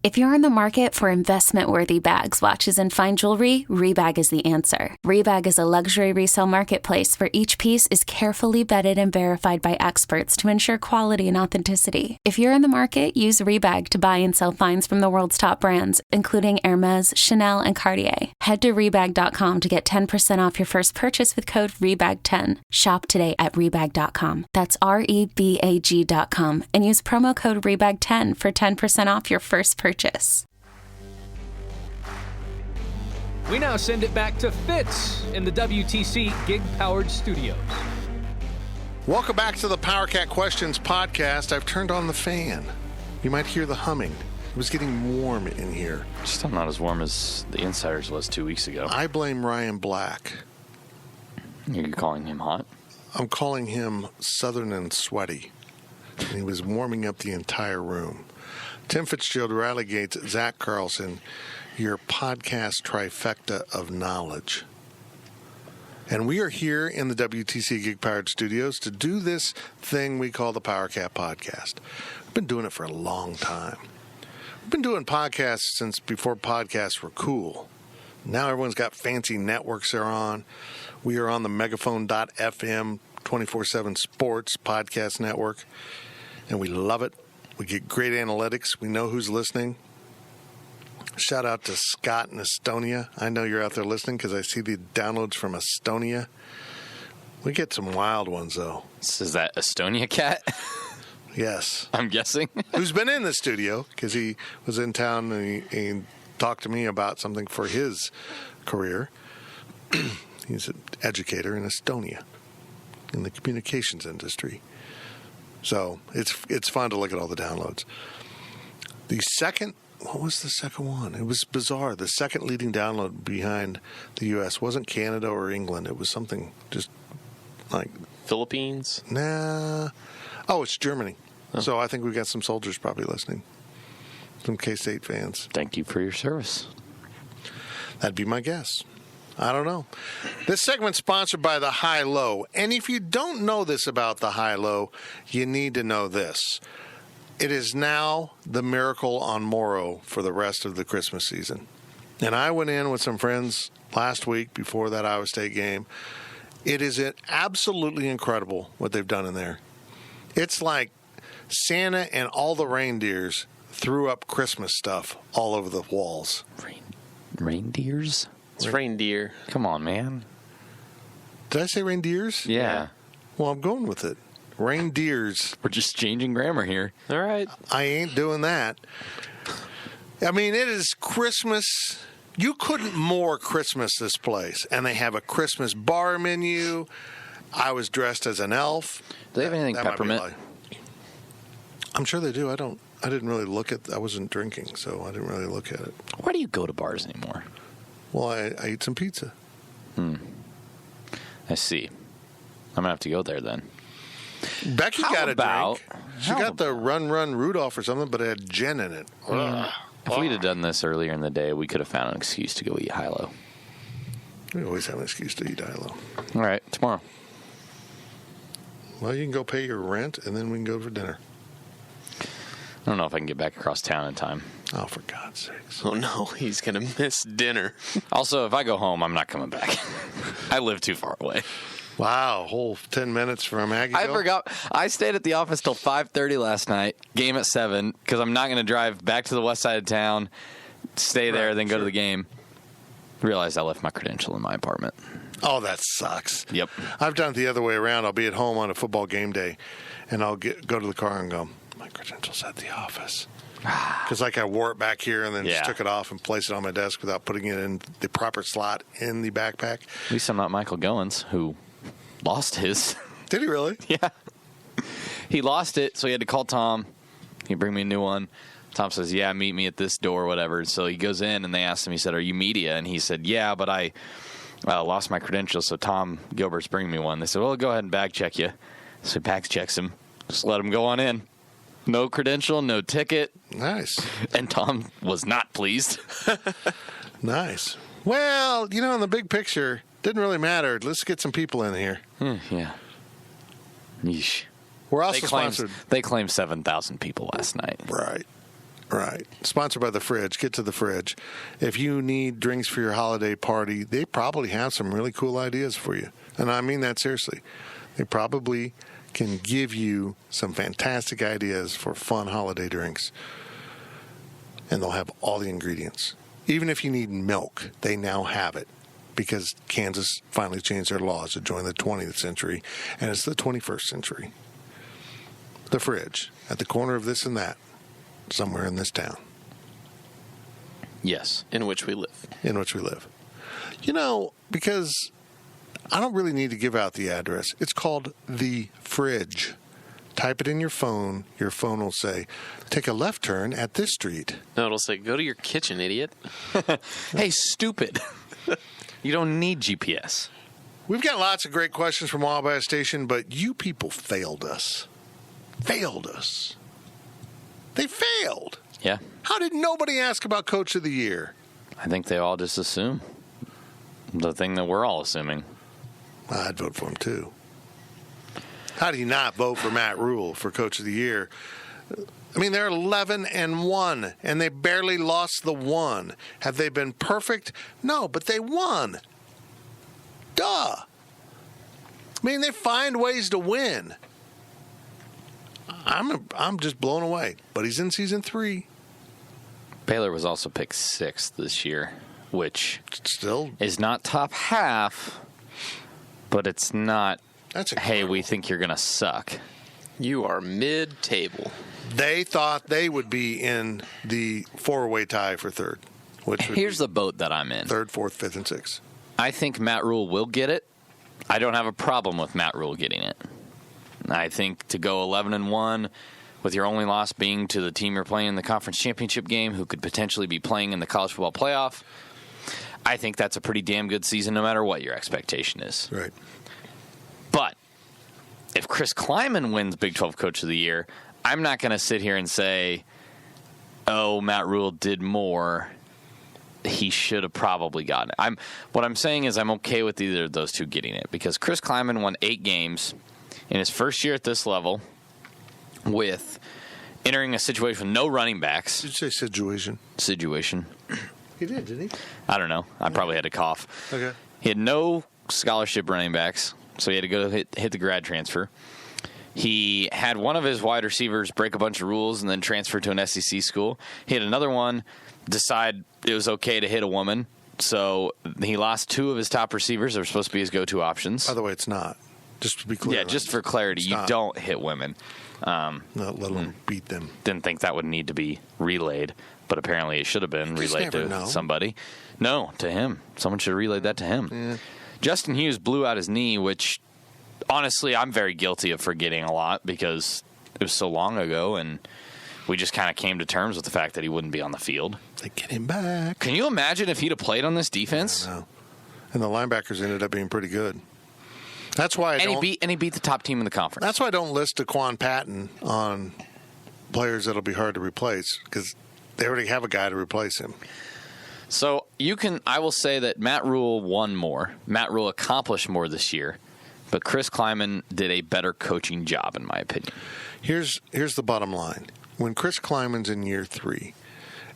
If you're in the market for investment-worthy bags, watches, and fine jewelry, Rebag is the answer. Rebag is a luxury resale marketplace where each piece is carefully vetted and verified by experts to ensure quality and authenticity. If you're in the market, use Rebag to buy and sell finds from the world's top brands, including Hermes, Chanel, and Cartier. Head to Rebag.com to get 10% off your first purchase with code REBAG10. Shop today at Rebag.com. That's REBAG.com and use promo code REBAG10 for 10% off your first purchase. We now send it back to Fitz in the WTC gig-powered studios. Welcome back to the PowerCat Questions podcast. I've turned on the fan. You might hear the humming. It was getting warm in here. Still not as warm as the Insiders was 2 weeks ago. I blame Ryan Black. You're calling him hot? I'm calling him southern and sweaty. And he was warming up the entire room. Tim Fitzgerald relegates Zach Carlson, your podcast trifecta of knowledge. And we are here in the WTC Gig Powered Studios to do this thing we call the PowerCat Podcast. We've been doing it for a long time. We've been doing podcasts since before podcasts were cool. Now everyone's got fancy networks they're on. We are on the Megaphone.fm 24/7 Sports Podcast Network, and we love it. We get great analytics. We know who's listening. Shout out to Scott in Estonia. I know you're out there listening because I see the downloads from Estonia. We get some wild ones, though. Is that Estonia Cat? Yes. I'm guessing. Who's been in the studio because he was in town and he talked to me about something for his career. He's an educator in Estonia in the communications industry. So it's fun to look at all the downloads. What was the second one? It was bizarre. The second leading download behind the U.S. wasn't Canada or England. It was something just like... Philippines? Nah. Oh, it's Germany. Oh. So I think we've got some soldiers probably listening. Some K-State fans. Thank you for your service. That'd be my guess. I don't know. This segment's sponsored by the High Low. And if you don't know this about the High Low, you need to know this. It is now the Miracle on Morrow for the rest of the Christmas season. And I went in with some friends last week before that Iowa State game. It is absolutely incredible what they've done in there. It's like Santa and all the reindeers threw up Christmas stuff all over the walls. Reindeers? It's reindeer. Come on, man. Did I say reindeers? Yeah. Well, I'm going with it. Reindeers. We're just changing grammar here. All right. I ain't doing that. I mean, it is Christmas. You couldn't more Christmas this place. And they have a Christmas bar menu. I was dressed as an elf. Do they have anything peppermint? I'm sure they do. I didn't really look at. I wasn't drinking, so I didn't really look at it. Why do you go to bars anymore? Well, I ate some pizza. I see. I'm going to have to go there then. Becky How got a about- drink. She got the Run Run Rudolph or something, but it had gin in it. If we'd have done this earlier in the day, we could have found an excuse to go eat high-low. We always have an excuse to eat high-low. All right, tomorrow. Well, you can go pay your rent, and then we can go for dinner. I don't know if I can get back across town in time. Oh, for God's sakes. Oh, no. He's going to miss dinner. Also, if I go home, I'm not coming back. I live too far away. Wow, whole 10 minutes from Aggieville? I forgot. I stayed at the office till 5:30 last night. Game at 7 because I'm not going to drive back to the west side of town, stay there, then go to the game. Realized I left my credential in my apartment. Oh, that sucks. Yep. I've done it the other way around. I'll be at home on a football game day, and I'll go to the car and go, my credential's at the office. Because I wore it back here and then just took it off and placed it on my desk without putting it in the proper slot in the backpack. At least I'm not Michael Goins, who lost his. Did he really? Yeah. He lost it, so he had to call Tom. He'd bring me a new one. Tom says, yeah, meet me at this door, whatever. So he goes in, and they asked him, he said, are you media? And he said, yeah, but I lost my credentials, so Tom Gilbert's bringing me one. They said, well, go ahead and bag check you. So he bags checks him. Just let him go on in. No credential, no ticket. Nice. And Tom was not pleased. Nice. Well, in the big picture, didn't really matter. Let's get some people in here. Yeah. Yeesh. We're also sponsored. They claimed 7,000 people last night. Right. Right. Sponsored by The Fridge. Get to The Fridge. If you need drinks for your holiday party, they probably have some really cool ideas for you. And I mean that seriously. They probably can give you some fantastic ideas for fun holiday drinks. And they'll have all the ingredients. Even if you need milk, they now have it. Because Kansas finally changed their laws to join the 20th century. And it's the 21st century. The Fridge. At the corner of this and that. Somewhere in this town. Yes, in which we live. In which we live. You know, because I don't really need to give out the address. It's called The Fridge. Type it in your phone. Your phone will say, take a left turn at this street. No, it'll say, go to your kitchen, idiot. Hey, stupid. You don't need GPS. We've got lots of great questions from Wabash Station, but you people failed us. Failed us. They failed. Yeah. How did nobody ask about Coach of the Year? I think they all just assume the thing that we're all assuming. I'd vote for him, too. How do you not vote for Matt Rule for Coach of the Year? I mean, they're 11-1, and they barely lost the one. Have they been perfect? No, but they won. Duh. I mean, they find ways to win. I'm just blown away. But he's in season 3. Baylor was also picked 6th this year, which still is not top half, but it's not, that's hey, we think you're going to suck. You are mid-table. They thought they would be in the 4-way tie for 3rd. Which Here's the boat that I'm in. 3rd, 4th, 5th, and 6th. I think Matt Rule will get it. I don't have a problem with Matt Rule getting it. I think to go 11-1 with your only loss being to the team you're playing in the conference championship game who could potentially be playing in the college football playoff, I think that's a pretty damn good season no matter what your expectation is. Right. But if Chris Kleiman wins Big 12 Coach of the Year, I'm not going to sit here and say, oh, Matt Rule did more. He should have probably gotten it. What I'm saying is I'm okay with either of those two getting it because Chris Kleiman won 8 games in his first year at this level with entering a situation with no running backs. Did you say situation? Situation. He did, didn't he? I don't know. I probably had to cough. Okay. He had no scholarship running backs, so he had to go hit the grad transfer. He had one of his wide receivers break a bunch of rules and then transfer to an SEC school. He had another one decide it was okay to hit a woman, so he lost 2 of his top receivers that were supposed to be his go-to options. By the way, it's not. Just to be clear. Yeah, just for clarity, you don't hit women. Not let alone beat them. Didn't think that would need to be relayed, but apparently it should have been relayed to somebody. No, to him. Someone should have relayed that to him. Yeah. Justin Hughes blew out his knee, which honestly I'm very guilty of forgetting a lot because it was so long ago and we just kind of came to terms with the fact that he wouldn't be on the field. They get him back. Can you imagine if he'd have played on this defense? I know. And the linebackers ended up being pretty good. That's why he beat the top team in the conference. That's why I don't list Daquan Patton on players that'll be hard to replace because they already have a guy to replace him. So I will say that Matt Rule won more. Matt Rule accomplished more this year, but Chris Kleiman did a better coaching job, in my opinion. Here's the bottom line: when Chris Kleiman's in year 3,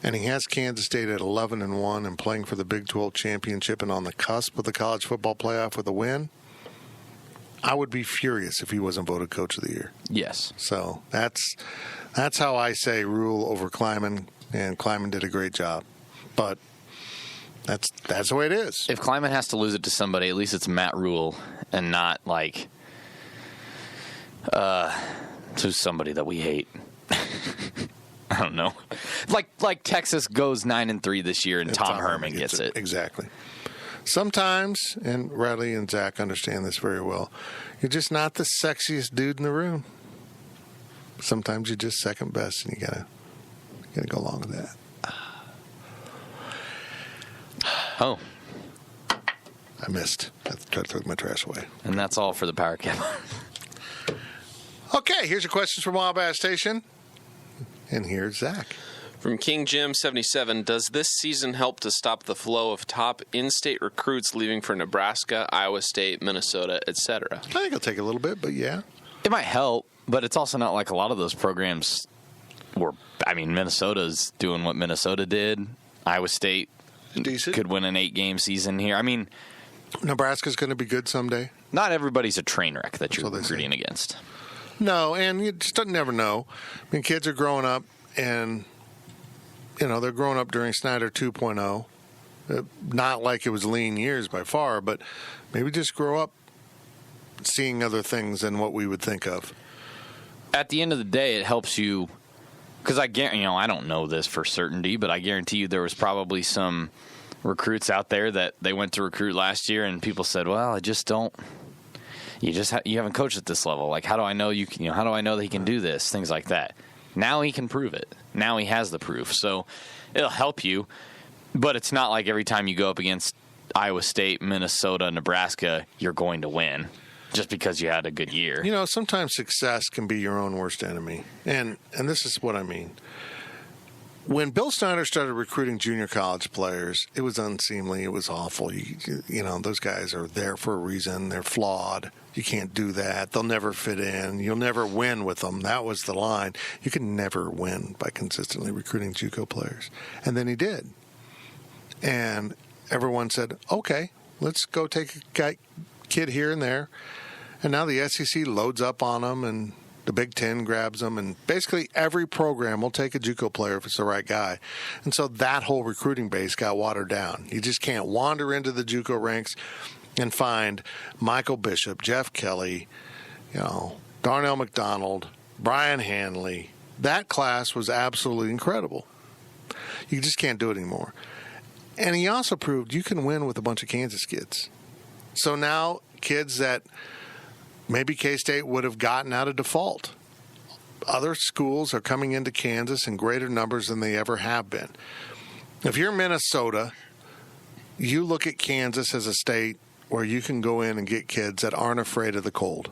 and he has Kansas State at 11-1 and playing for the Big 12 championship and on the cusp of the college football playoff with a win, I would be furious if he wasn't voted Coach of the Year. Yes. So that's how I say Rule over Kleiman, and Kleiman did a great job. But that's the way it is. If Kleiman has to lose it to somebody, at least it's Matt Rule and not like to somebody that we hate. I don't know. Like Texas goes 9-3 this year and Tom Herman gets it. Exactly. Sometimes, and Riley and Zach understand this very well, you're just not the sexiest dude in the room. Sometimes you're just second best, and you gotta go along with that. Oh. I missed. I tried to throw my trash away. And that's all for the Power Cap. Okay, here's your questions from Wabash Station. And here's Zach. From King Jim 77, does this season help to stop the flow of top in-state recruits leaving for Nebraska, Iowa State, Minnesota, etc.? I think it'll take a little bit, but yeah. It might help, but it's also not like a lot of those programs Minnesota's doing what Minnesota did. Iowa State Decent. could win an 8-game season here. I mean, Nebraska's going to be good someday. not everybody's a train wreck that you're So they say. recruiting against. No, and you just never know. I mean, kids are growing up, and they're growing up during Snyder 2.0. Not like it was lean years by far, but maybe just grow up seeing other things than what we would think of. At the end of the day, it helps you because I don't know this for certainty, but I guarantee you there was probably some recruits out there that they went to recruit last year, and people said, "Well, I just don't. You haven't coached at this level. Like, how do I know you can? How do I know that he can do this? Things like that." Now he can prove it. Now he has the proof, so it'll help you. But it's not like every time you go up against Iowa State, Minnesota, Nebraska, you're going to win just because you had a good year. Sometimes success can be your own worst enemy. And this is what I mean. When Bill Snyder started recruiting junior college players, it was unseemly. It was awful. Those guys are there for a reason. They're flawed. You can't do that. They'll never fit in. You'll never win with them. That was the line. You can never win by consistently recruiting JUCO players. And then he did. And everyone said, okay, let's go take a kid here and there. And now the SEC loads up on them, and the Big Ten grabs them, and basically every program will take a JUCO player if it's the right guy. And so that whole recruiting base got watered down. You just can't wander into the JUCO ranks and find Michael Bishop, Jeff Kelly, Darnell McDonald, Brian Hanley. That class was absolutely incredible. You just can't do it anymore. And he also proved you can win with a bunch of Kansas kids. So now kids that maybe K-State would have gotten out of default. Other schools are coming into Kansas in greater numbers than they ever have been. If you're Minnesota, you look at Kansas as a state where you can go in and get kids that aren't afraid of the cold.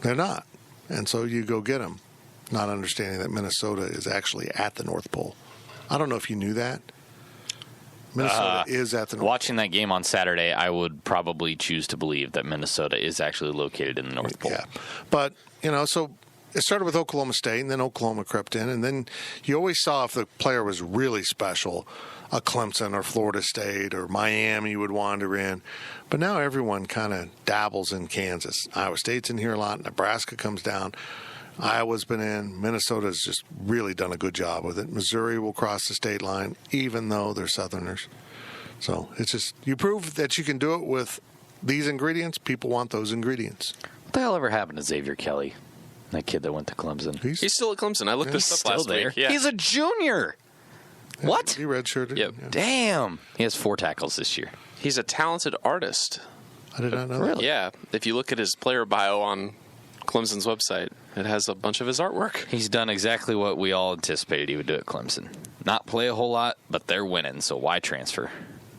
They're not. And so you go get them, not understanding that Minnesota is actually at the North Pole. I don't know if you knew that. Minnesota is at the North Watching that game on Saturday, I would probably choose to believe that Minnesota is actually located in the North Pole. Yeah. But, so it started with Oklahoma State, and then Oklahoma crept in, and then you always saw if the player was really special, a Clemson or Florida State or Miami would wander in. But now everyone kind of dabbles in Kansas. Iowa State's in here a lot. Nebraska comes down. Iowa's been in. Minnesota's just really done a good job with it. Missouri will cross the state line, even though they're Southerners. So it's just, you prove that you can do it with these ingredients. People want those ingredients. What the hell ever happened to Xavier Kelly? That kid that went to Clemson. He's still at Clemson. I looked this up Still last there. week. Yeah. He's a junior. What? He redshirted. Yep. Yeah. Damn. He has 4 tackles this year. He's a talented artist. I did not know that. Yeah. If you look at his player bio on Clemson's website, it has a bunch of his artwork. He's done exactly what we all anticipated he would do at Clemson. Not play a whole lot, but they're winning, so why transfer?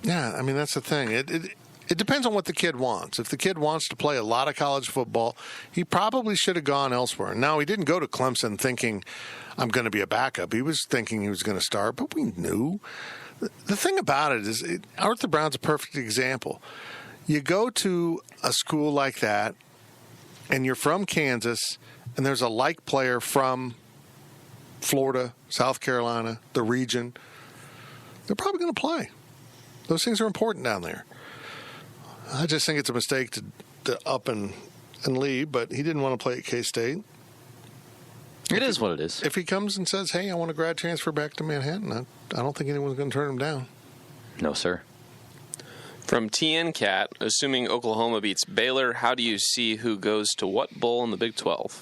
Yeah, I mean, that's the thing. It depends on what the kid wants. If the kid wants to play a lot of college football, he probably should have gone elsewhere. Now, he didn't go to Clemson thinking, I'm going to be a backup. He was thinking he was going to start, but we knew. The thing about it is Arthur Brown's a perfect example. You go to a school like that, and you're from Kansas, and there's a like player from Florida, South Carolina, the region, they're probably going to play. Those things are important down there. I just think it's a mistake to up and leave, but he didn't want to play at K-State. It is what it is. If he comes and says, hey, I want to grad transfer back to Manhattan, I don't think anyone's going to turn him down. No, sir. From TN Cat, assuming Oklahoma beats Baylor, how do you see who goes to what bowl in the Big 12?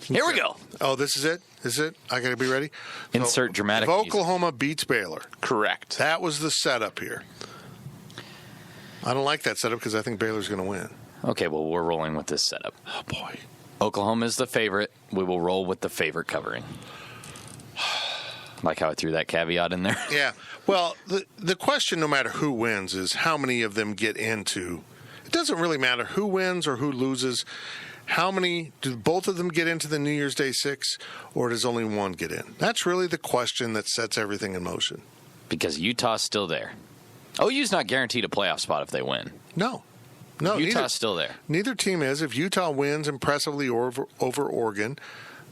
Here we go. Oh, this is it? Is it? I got to be ready? Insert dramatic If music. Oklahoma beats Baylor, Correct. that was the setup here. I don't like that setup because I think Baylor's going to win. Okay, well, we're rolling with this setup. Oh, boy. Oklahoma is the favorite. We will roll with the favorite covering. Like how I threw that caveat in there. Yeah. Well, the question, no matter who wins, is how many of them get into. It doesn't really matter who wins or who loses. How many, do both of them get into the New Year's Day 6, or does only one get in? That's really the question that sets everything in motion. Because Utah's still there. OU's not guaranteed a playoff spot if they win. No, Utah's still there. Neither team is. If Utah wins impressively over Oregon,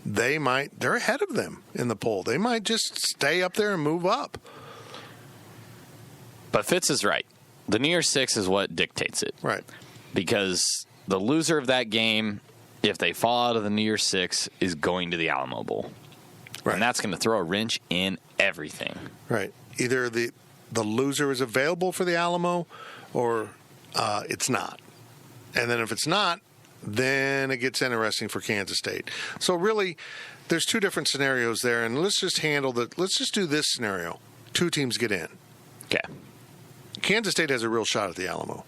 they're ahead of them in the poll. They might just stay up there and move up. But Fitz is right. The New Year's Six is what dictates it. Right. Because the loser of that game, if they fall out of the New Year's Six, is going to the Alamo Bowl. Right. And that's going to throw a wrench in everything. Right. Either the loser is available for the Alamo or it's not. And then if it's not, then it gets interesting for Kansas State. So really, there's two different scenarios there, and let's just do this scenario. Two teams get in. Okay. Kansas State has a real shot at the Alamo.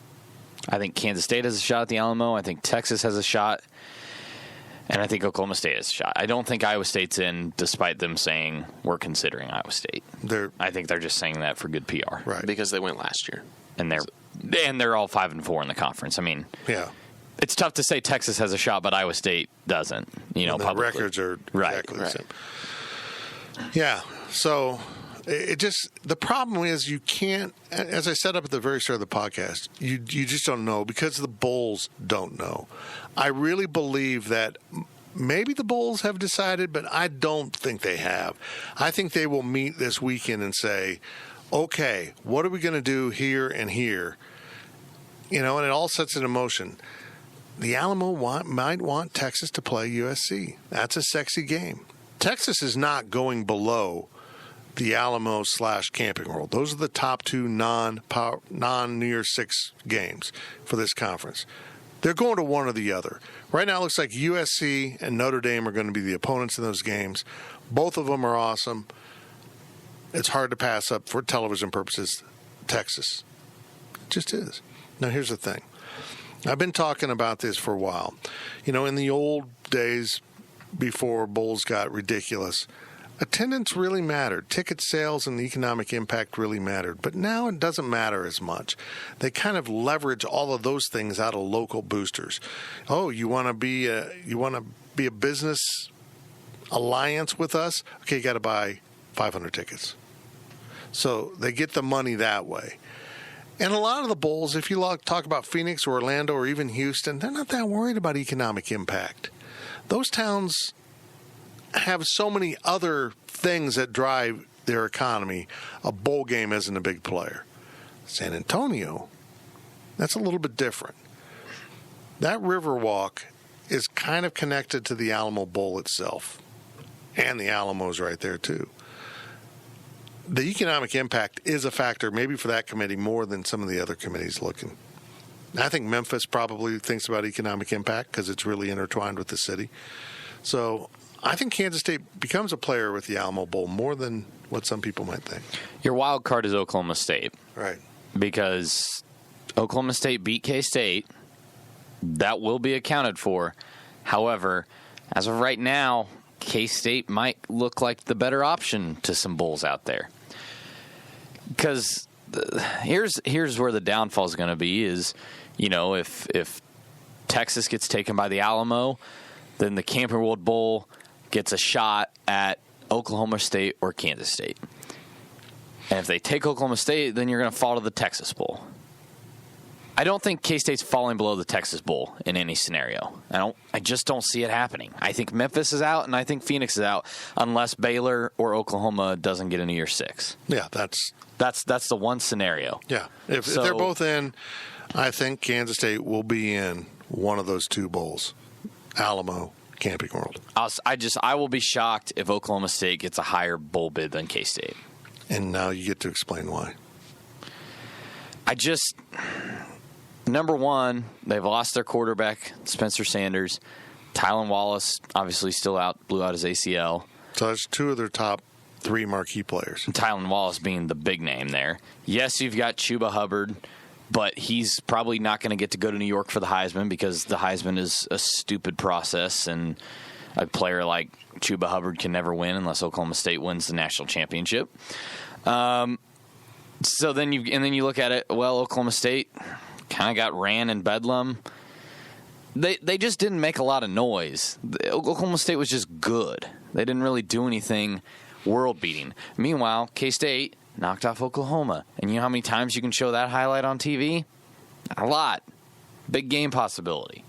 I think Kansas State has a shot at the Alamo. I think Texas has a shot. And I think Oklahoma State has a shot. I don't think Iowa State's in, despite them saying we're considering Iowa State. I think they're just saying that for good PR. Right. Because they went last year. And they're all 5-4 in the conference. I mean, yeah. It's tough to say Texas has a shot, but Iowa State doesn't. The publicly. Records are exactly the same. Yeah. So the problem is you can't, as I said up at the very start of the podcast, you just don't know because the Bulls don't know. I really believe that maybe the Bulls have decided, but I don't think they have. I think they will meet this weekend and say, okay, what are we going to do here and here? And it all sets it in motion. The Alamo might want Texas to play USC. That's a sexy game. Texas is not going below the Alamo / Camping World. Those are the top two non-New Year's Six games for this conference. They're going to one or the other. Right now it looks like USC and Notre Dame are going to be the opponents in those games. Both of them are awesome. It's hard to pass up for television purposes. Texas. It just is. Now here's the thing. I've been talking about this for a while. In the old days before bowls got ridiculous, attendance really mattered. Ticket sales and the economic impact really mattered. But now it doesn't matter as much. They kind of leverage all of those things out of local boosters. Oh, you want to be a business alliance with us? Okay, you got to buy 500 tickets. So they get the money that way. And a lot of the bowls, if you talk about Phoenix or Orlando or even Houston, they're not that worried about economic impact. Those towns have so many other things that drive their economy. A bowl game isn't a big player. San Antonio, that's a little bit different. That Riverwalk is kind of connected to the Alamo Bowl itself. And the Alamo's right there, too. The economic impact is a factor, maybe for that committee more than some of the other committees looking. I think Memphis probably thinks about economic impact because it's really intertwined with the city. So I think Kansas State becomes a player with the Alamo Bowl more than what some people might think. Your wild card is Oklahoma State. Right. Because Oklahoma State beat K-State. That will be accounted for. However, as of right now, K-State might look like the better option to some bulls out there. Because here's where the downfall is going to be is, if Texas gets taken by the Alamo, then the Camping World Bowl gets a shot at Oklahoma State or Kansas State. And if they take Oklahoma State, then you're going to fall to the Texas Bowl. I don't think K-State's falling below the Texas Bowl in any scenario. I just don't see it happening. I think Memphis is out, and I think Phoenix is out, unless Baylor or Oklahoma doesn't get a New Year's Six. Yeah, that's the one scenario. Yeah, if they're both in, I think Kansas State will be in one of those two bowls, Alamo, Camping World. I will be shocked if Oklahoma State gets a higher bowl bid than K-State. And now you get to explain why. Number one, they've lost their quarterback, Spencer Sanders. Tylan Wallace, obviously still out, blew out his ACL. So that's two of their top three marquee players. And Tylan Wallace being the big name there. Yes, you've got Chuba Hubbard, but he's probably not going to get to go to New York for the Heisman because the Heisman is a stupid process, and a player like Chuba Hubbard can never win unless Oklahoma State wins the national championship. So then you look at it, well, Oklahoma State kind of got ran in Bedlam. They just didn't make a lot of noise. Oklahoma State was just good. They didn't really do anything world-beating. Meanwhile, K-State knocked off Oklahoma. And you know how many times you can show that highlight on TV? A lot. Big game possibility.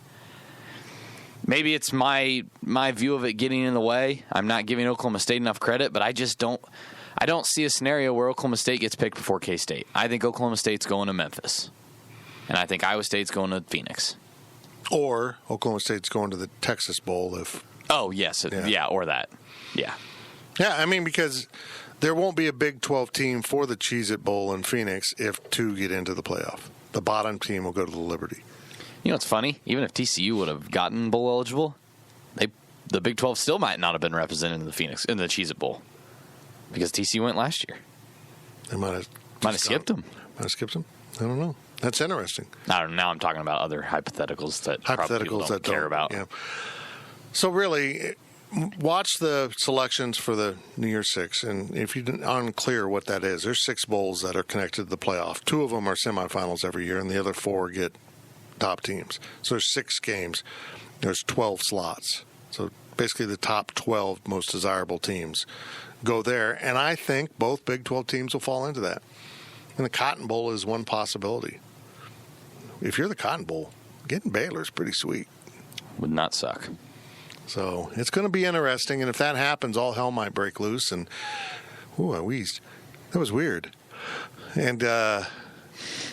Maybe it's my view of it getting in the way. I'm not giving Oklahoma State enough credit, but I don't see a scenario where Oklahoma State gets picked before K-State. I think Oklahoma State's going to Memphis, and I think Iowa State's going to Phoenix. Or Oklahoma State's going to the Texas Bowl if... Oh, yes. Yeah, or that. Yeah. Yeah, I mean, because there won't be a Big 12 team for the Cheez-It Bowl in Phoenix if two get into the playoff. The bottom team will go to the Liberty. You know what's funny? Even if TCU would have gotten bowl eligible, the Big 12 still might not have been represented in the Cheez-It Bowl because TCU went last year. They might have skipped them. Might have skipped them. I don't know. That's interesting. I don't know. Now I'm talking about other hypotheticals that people don't care about. Yeah. So really, watch the selections for the New Year's Six, and if you're unclear what that is, there's 6 bowls that are connected to the playoff. 2 of them are semifinals every year, and the other 4 get top teams. So there's 6 games. There's 12 slots. So basically the top 12 most desirable teams go there, and I think both Big 12 teams will fall into that. And the Cotton Bowl is one possibility. If you're the Cotton Bowl, getting Baylor is pretty sweet. Would not suck. So it's going to be interesting, and if that happens, all hell might break loose. And I wheezed. That was weird. And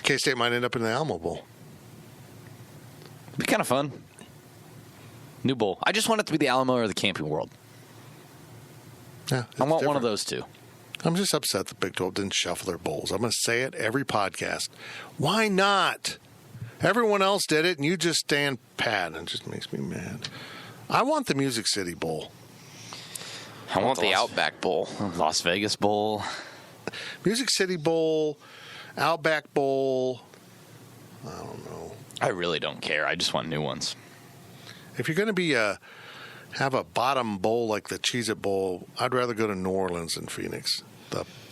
K-State might end up in the Alamo Bowl. It'd be kind of fun. New bowl. I just want it to be the Alamo or the Camping World. Yeah, I want one of those two. I'm just upset the Big 12 didn't shuffle their bowls. I'm going to say it every podcast. Why not? Everyone else did it, and you just stand pat, and it just makes me mad. I want the Music City Bowl. I want the Outback Bowl. Las Vegas Bowl. Music City Bowl, Outback Bowl. I don't know. I really don't care. I just want new ones. If you're going to be have a bottom bowl like the Cheez-It Bowl, I'd rather go to New Orleans than Phoenix.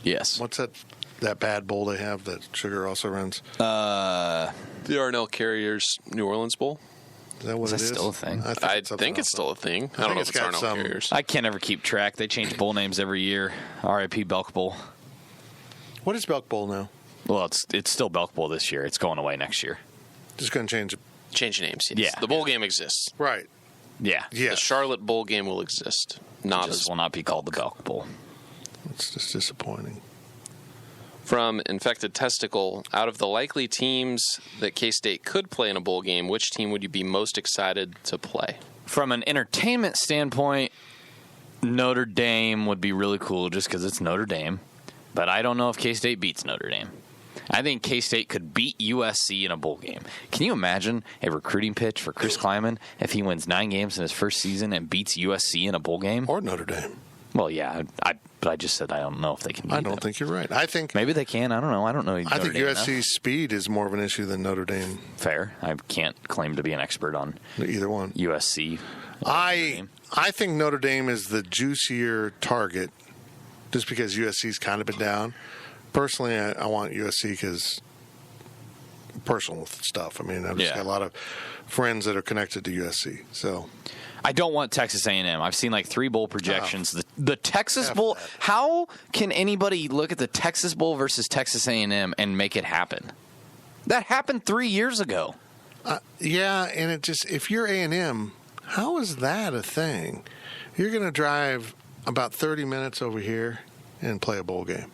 Yes. What's that bad bowl they have that Sugar also runs? The Arnell Carriers New Orleans Bowl. Is that what it is? Is that still a thing? I think it's still a thing. I don't know if it's Arnell Carriers. I can't ever keep track. They change bowl names every year. RIP Belk Bowl. What is Belk Bowl now? Well, it's still Belk Bowl this year. It's going away next year. Just going to change it. Change names. Yes. Yeah. The bowl game exists. Right. Yeah. Yeah. The Charlotte Bowl game will exist. It will not be called the Belk Bowl. It's just disappointing. From Infected Testicle, out of the likely teams that K-State could play in a bowl game, which team would you be most excited to play? From an entertainment standpoint, Notre Dame would be really cool just because it's Notre Dame. But I don't know if K-State beats Notre Dame. I think K-State could beat USC in a bowl game. Can you imagine a recruiting pitch for Chris Kleiman if he wins 9 games in his first season and beats USC in a bowl game? Or Notre Dame. Well, yeah, but I just said I don't know if they can beat I don't think you're right. I think maybe they can. I don't know. I don't know. I think USC's speed is more of an issue than Notre Dame. Fair. I can't claim to be an expert on either one. USC. I think Notre Dame is the juicier target just because USC's kind of been down. Personally, I want USC because personal stuff. I mean, I've just got a lot of friends that are connected to USC. So I don't want Texas A&M. I've seen like 3 bowl projections. The Texas Bowl. How can anybody look at the Texas Bowl versus Texas A&M and make it happen? That happened 3 years ago. Yeah, and it just if you're A&M, how is that a thing? You're going to drive about 30 minutes over here and play a bowl game.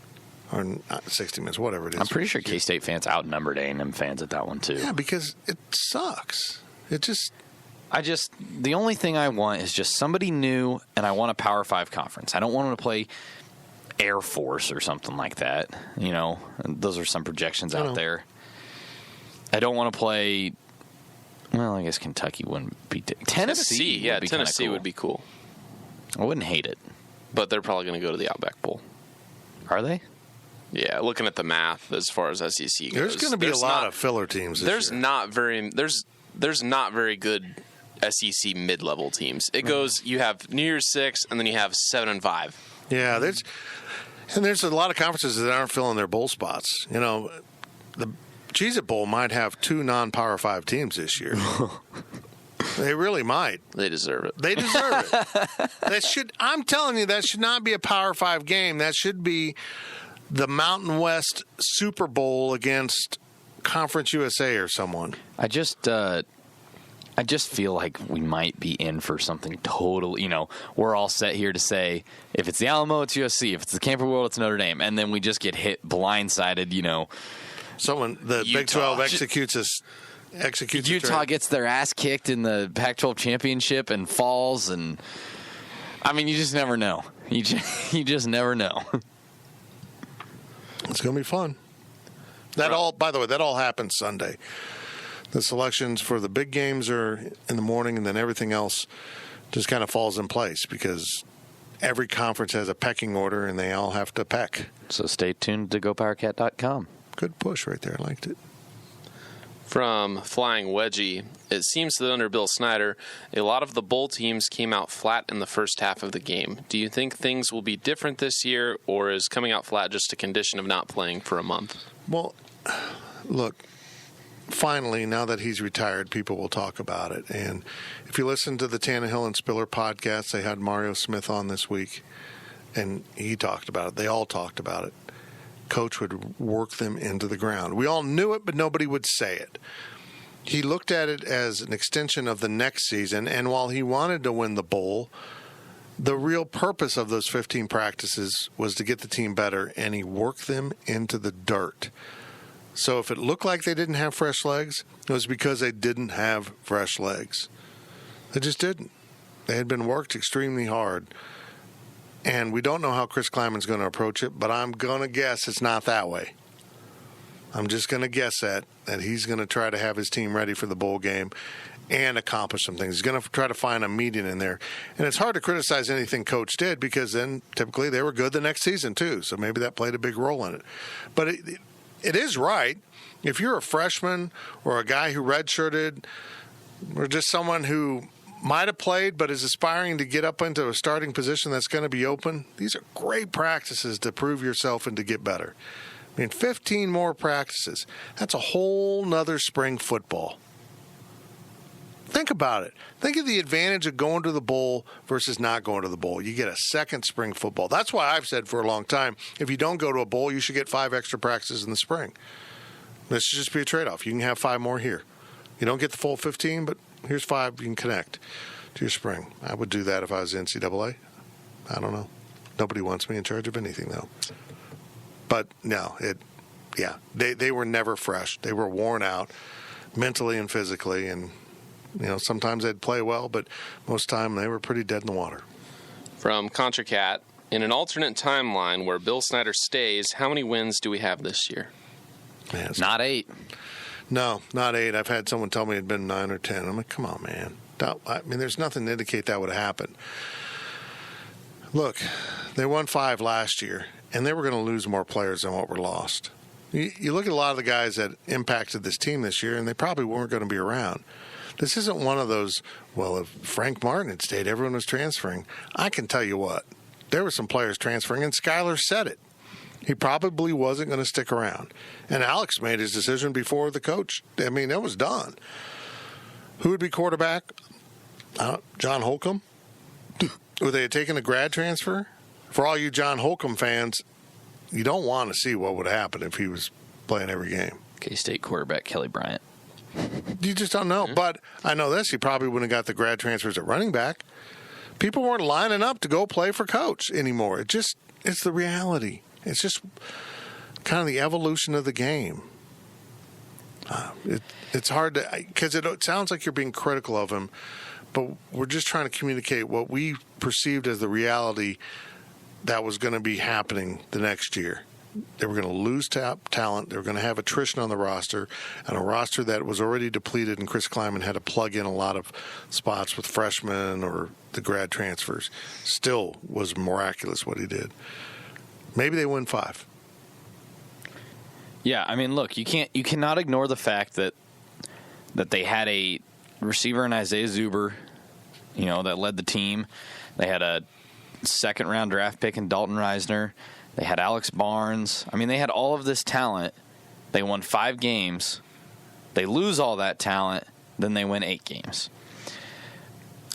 Or 60 minutes, whatever it is. I'm pretty sure K-State fans outnumbered A&M fans at that one, too. Yeah, because it sucks. The only thing I want is just somebody new, and I want a Power 5 conference. I don't want them to play Air Force or something like that. You know, those are some projections out there. I don't want to play, well, I guess Kentucky wouldn't be. Tennessee. Yeah, Tennessee would be cool. I wouldn't hate it. But they're probably going to go to the Outback Bowl. Are they? Yeah, looking at the math as far as SEC goes. There's going to be a lot of filler teams this year. There's not very good SEC mid-level teams. It goes, you have New Year's 6, and then you have 7 and 5. Yeah, there's a lot of conferences that aren't filling their bowl spots. You know, the Cheez-It Bowl might have 2 non-Power 5 teams this year. They really might. They deserve it. They deserve it. I'm telling you, that should not be a Power 5 game. That should be the Mountain West Super Bowl against Conference USA or someone. I just I just feel like we might be in for something total. We're all set here to say, if it's the Alamo, it's USC. If it's the Camping World, it's Notre Dame. And then we just get hit blindsided, The Big 12 executes Utah gets their ass kicked in the Pac-12 championship and falls. And, you just never know. You just never know. It's going to be fun. By the way, that all happens Sunday. The selections for the big games are in the morning, and then everything else just kind of falls in place because every conference has a pecking order, and they all have to peck. So stay tuned to GoPowerCat.com. Good push right there. I liked it. From Flying Wedgie, it seems that under Bill Snyder, a lot of the bowl teams came out flat in the first half of the game. Do you think things will be different this year, or is coming out flat just a condition of not playing for a month? Well, look. Finally, now that he's retired, people will talk about it. And if you listen to the Tannehill and Spiller podcast, they had Mario Smith on this week, and he talked about it. They all talked about it. Coach would work them into the ground. We all knew it, but nobody would say it. He looked at it as an extension of the next season, and while he wanted to win the bowl, the real purpose of those 15 practices was to get the team better, and he worked them into the dirt. So if it looked like they didn't have fresh legs, it was because they didn't have fresh legs. They just didn't. They had been worked extremely hard. And we don't know how Chris Klieman's going to approach it, but I'm going to guess it's not that way. I'm just going to guess that he's going to try to have his team ready for the bowl game and accomplish some things. He's going to try to find a median in there. And it's hard to criticize anything Coach did because then typically they were good the next season too. So maybe that played a big role in it. But it is right. If you're a freshman or a guy who redshirted or just someone who might have played but is aspiring to get up into a starting position that's going to be open, these are great practices to prove yourself and to get better. 15 more practices. That's a whole nother spring football. Think about it. Think of the advantage of going to the bowl versus not going to the bowl. You get a second spring football. That's why I've said for a long time, if you don't go to a bowl, you should get 5 extra practices in the spring. This should just be a trade-off. You can have 5 more here. You don't get the full 15, but here's 5 you can connect to your spring. I would do that if I was the NCAA. I don't know. Nobody wants me in charge of anything, though. But, no, they were never fresh. They were worn out mentally and physically, and sometimes they'd play well, but most of the time they were pretty dead in the water. From ContraCat, in an alternate timeline where Bill Snyder stays, how many wins do we have this year? Man, not 8. No, not 8. I've had someone tell me it'd been 9 or 10. I'm like, come on, man. There's nothing to indicate that would happen. Look, they won 5 last year, and they were going to lose more players than what were lost. You look at a lot of the guys that impacted this team this year, and they probably weren't going to be around. This isn't one of those, well, if Frank Martin had stayed, everyone was transferring. I can tell you what, there were some players transferring, and Skyler said it. He probably wasn't going to stick around. And Alex made his decision before the coach. It was done. Who would be quarterback? John Holcomb? Would they have taken a grad transfer? For all you John Holcomb fans, you don't want to see what would happen if he was playing every game. K-State quarterback Kelly Bryant. You just don't know. But I know this. He probably wouldn't have got the grad transfers at running back. People weren't lining up to go play for coach anymore. It's the reality. It's just kind of the evolution of the game. It's hard to, because it sounds like you're being critical of him, but we're just trying to communicate what we perceived as the reality that was going to be happening the next year. They were going to lose talent. They were going to have attrition on the roster, and a roster that was already depleted, and Chris Klieman had to plug in a lot of spots with freshmen or the grad transfers. Still was miraculous what he did. Maybe they win 5. Yeah, look, you cannot ignore the fact that they had a receiver in Isaiah Zuber, that led the team. They had a second-round draft pick in Dalton Reisner. They had Alex Barnes. They had all of this talent. They won 5 games. They lose all that talent. Then they win 8 games.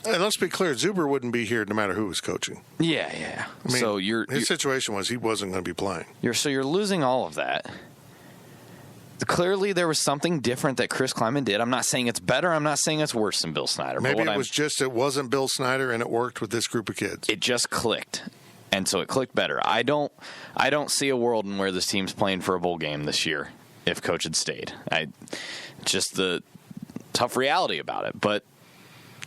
And let's be clear, Zuber wouldn't be here no matter who was coaching. Yeah. His situation was he wasn't going to be playing. You're losing all of that. clearly there was something different that Chris Kleiman did. I'm not saying it's better. I'm not saying it's worse than Bill Snyder. Maybe it wasn't Bill Snyder and it worked with this group of kids. It just clicked. And so it clicked better. I don't see a world in where this team's playing for a bowl game this year if Coach had stayed. Just the tough reality about it. But,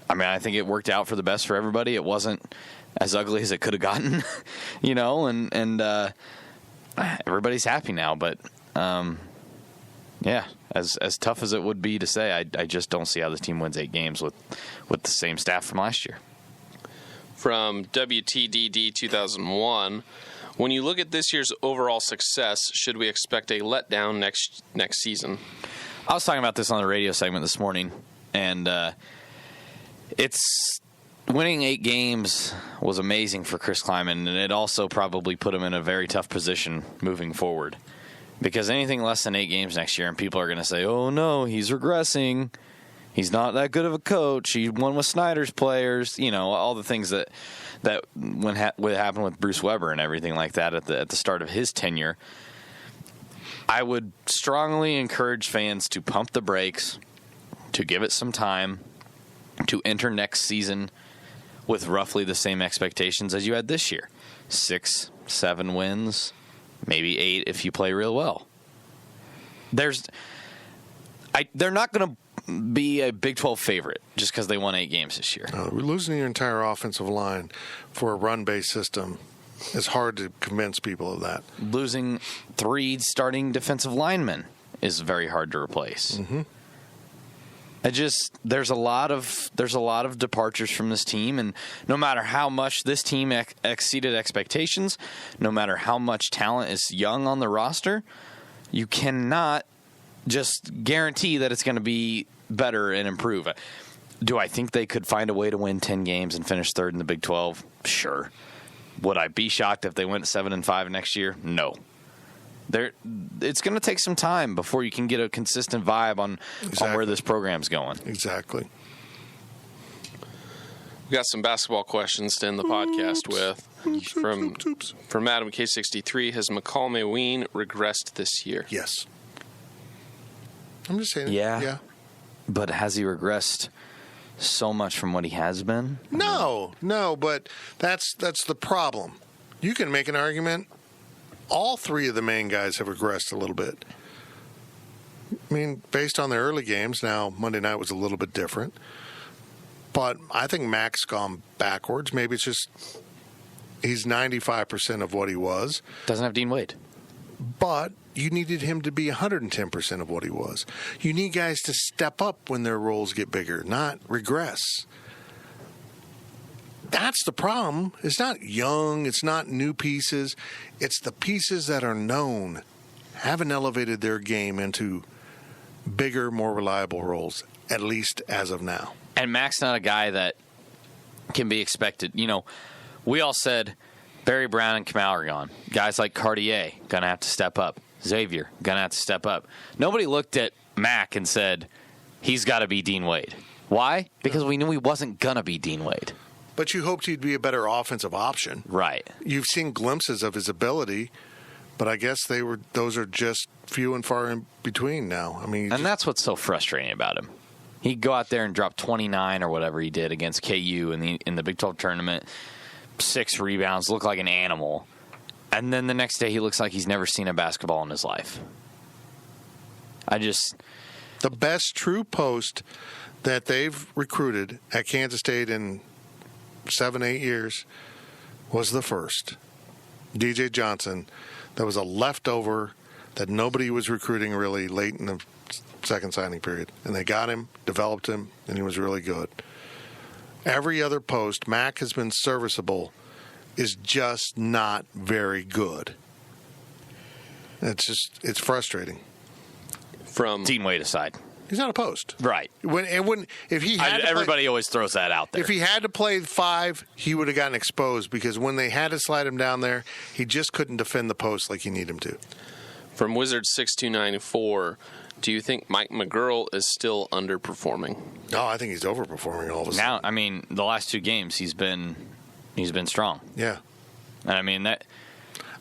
I mean, I think it worked out for the best for everybody. It wasn't as ugly as it could have gotten, and everybody's happy now. But, yeah, as tough as it would be to say, I just don't see how this team wins 8 games with the same staff from last year. From WTDD 2001, when you look at this year's overall success, should we expect a letdown next season? I was talking about this on the radio segment this morning, and it's winning 8 games was amazing for Chris Kleiman, and it also probably put him in a very tough position moving forward. Because anything less than 8 games next year, and people are going to say, oh, no, he's regressing. He's not that good of a coach. He won with Snyder's players. All the things that would happen with Bruce Weber and everything like that at the start of his tenure. I would strongly encourage fans to pump the brakes, to give it some time, to enter next season with roughly the same expectations as you had this year. 6, 7 wins, maybe 8 if you play real well. They're not going to be a Big 12 favorite just because they won 8 games this year. We're losing your entire offensive line for a run-based system. It's hard to convince people of that. Losing 3 starting defensive linemen is very hard to replace. Mm-hmm. There's a lot of departures from this team, and no matter how much this team exceeded expectations, no matter how much talent is young on the roster, you cannot just guarantee that it's going to be better and improve. Do I think they could find a way to win 10 games and finish 3rd in the Big 12? Sure. Would I be shocked if they went 7-5 next year? No. It's going to take some time before you can get a consistent vibe on where this program's going. Exactly. We got some basketball questions to end the podcast with. From Adam K63, has McCall Meween regressed this year? Yes. I'm just saying. Yeah. But has he regressed so much from what he has been? No, but that's the problem. You can make an argument. All 3 of the main guys have regressed a little bit. I mean, based on their early games, now Monday night was a little bit different. But I think Mac's gone backwards. Maybe it's just he's 95% of what he was. Doesn't have Dean Wade. But you needed him to be 110% of what he was. You need guys to step up when their roles get bigger, not regress. That's the problem. It's not young. It's not new pieces. It's the pieces that are known haven't elevated their game into bigger, more reliable roles, at least as of now. And Mac's not a guy that can be expected. We all said Barry Brown and Kamau are gone. Guys like Cartier going to have to step up. Xavier going to have to step up. Nobody looked at Mac and said, he's got to be Dean Wade. Why? Because we knew he wasn't going to be Dean Wade. But you hoped he'd be a better offensive option. Right. You've seen glimpses of his ability, but I guess those are just few and far in between now. I mean, that's what's so frustrating about him. He'd go out there and drop 29 or whatever he did against KU in the Big 12 tournament, 6 rebounds, look like an animal. And then the next day he looks like he's never seen a basketball in his life. The best true post that they've recruited at Kansas State in 7-8 years was the first. DJ Johnson. That was a leftover that nobody was recruiting really late in the second signing period. And they got him, developed him, and he was really good. Every other post, Mac has been serviceable, is just not very good. It's frustrating. From Dean Wade aside. He's not a post. Right. Everybody always throws that out there. If he had to play 5, he would have gotten exposed because when they had to slide him down there, he just couldn't defend the post like you need him to. From Wizard6294, do you think Mike McGurl is still underperforming? No, I think he's overperforming all of a sudden. Now, I mean, the last 2 games he's been strong. Yeah. And I mean that.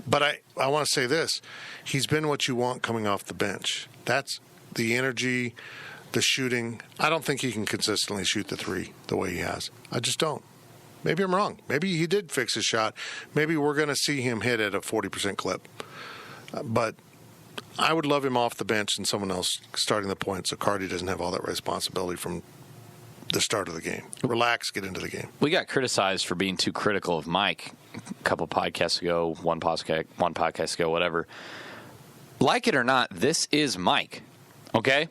But I want to say this. He's been what you want coming off the bench. That's the energy, the shooting. I don't think he can consistently shoot the three the way he has. I just don't. Maybe I'm wrong. Maybe he did fix his shot. Maybe we're going to see him hit at a 40% clip. But I would love him off the bench and someone else starting the point so Cardi doesn't have all that responsibility from the start of the game. Relax, get into the game. We got criticized for being too critical of Mike a couple podcasts ago, one podcast ago, whatever. Like it or not, this is Mike, okay?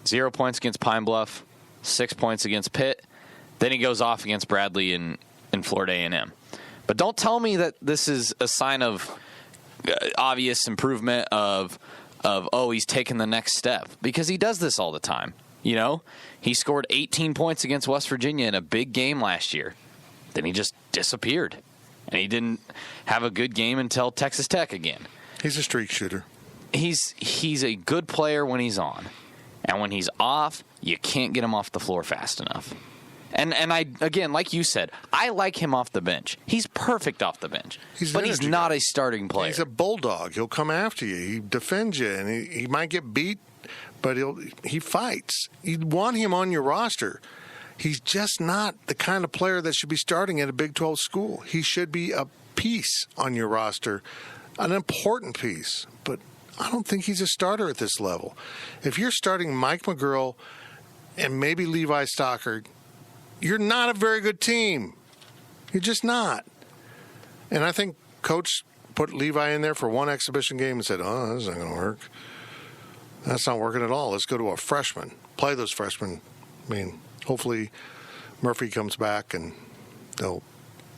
0 points against Pine Bluff, 6 points against Pitt. Then he goes off against Bradley in Florida A&M. But don't tell me that this is a sign of obvious improvement of he's taken the next step, because he does this all the time. You know, he scored 18 points against West Virginia in a big game last year. Then he just disappeared, and he didn't have a good game until Texas Tech again. He's a streak shooter. He's a good player when he's on, and when he's off, you can't get him off the floor fast enough. And I, again, like you said, I like him off the bench. He's perfect off the bench. But he's not a starting player. He's a bulldog. He'll come after you. He defends you, and he might get beat, but he fights. You want him on your roster. He's just not the kind of player that should be starting at a Big 12 school. He should be a piece on your roster, an important piece. But I don't think he's a starter at this level. If you're starting Mike McGurl and maybe Levi Stockard, you're not a very good team. You're just not. And I think Coach put Levi in there for one exhibition game and said, oh, this isn't going to work. That's not working at all. Let's go to a freshman. Play those freshmen. I mean, hopefully Murphy comes back and they'll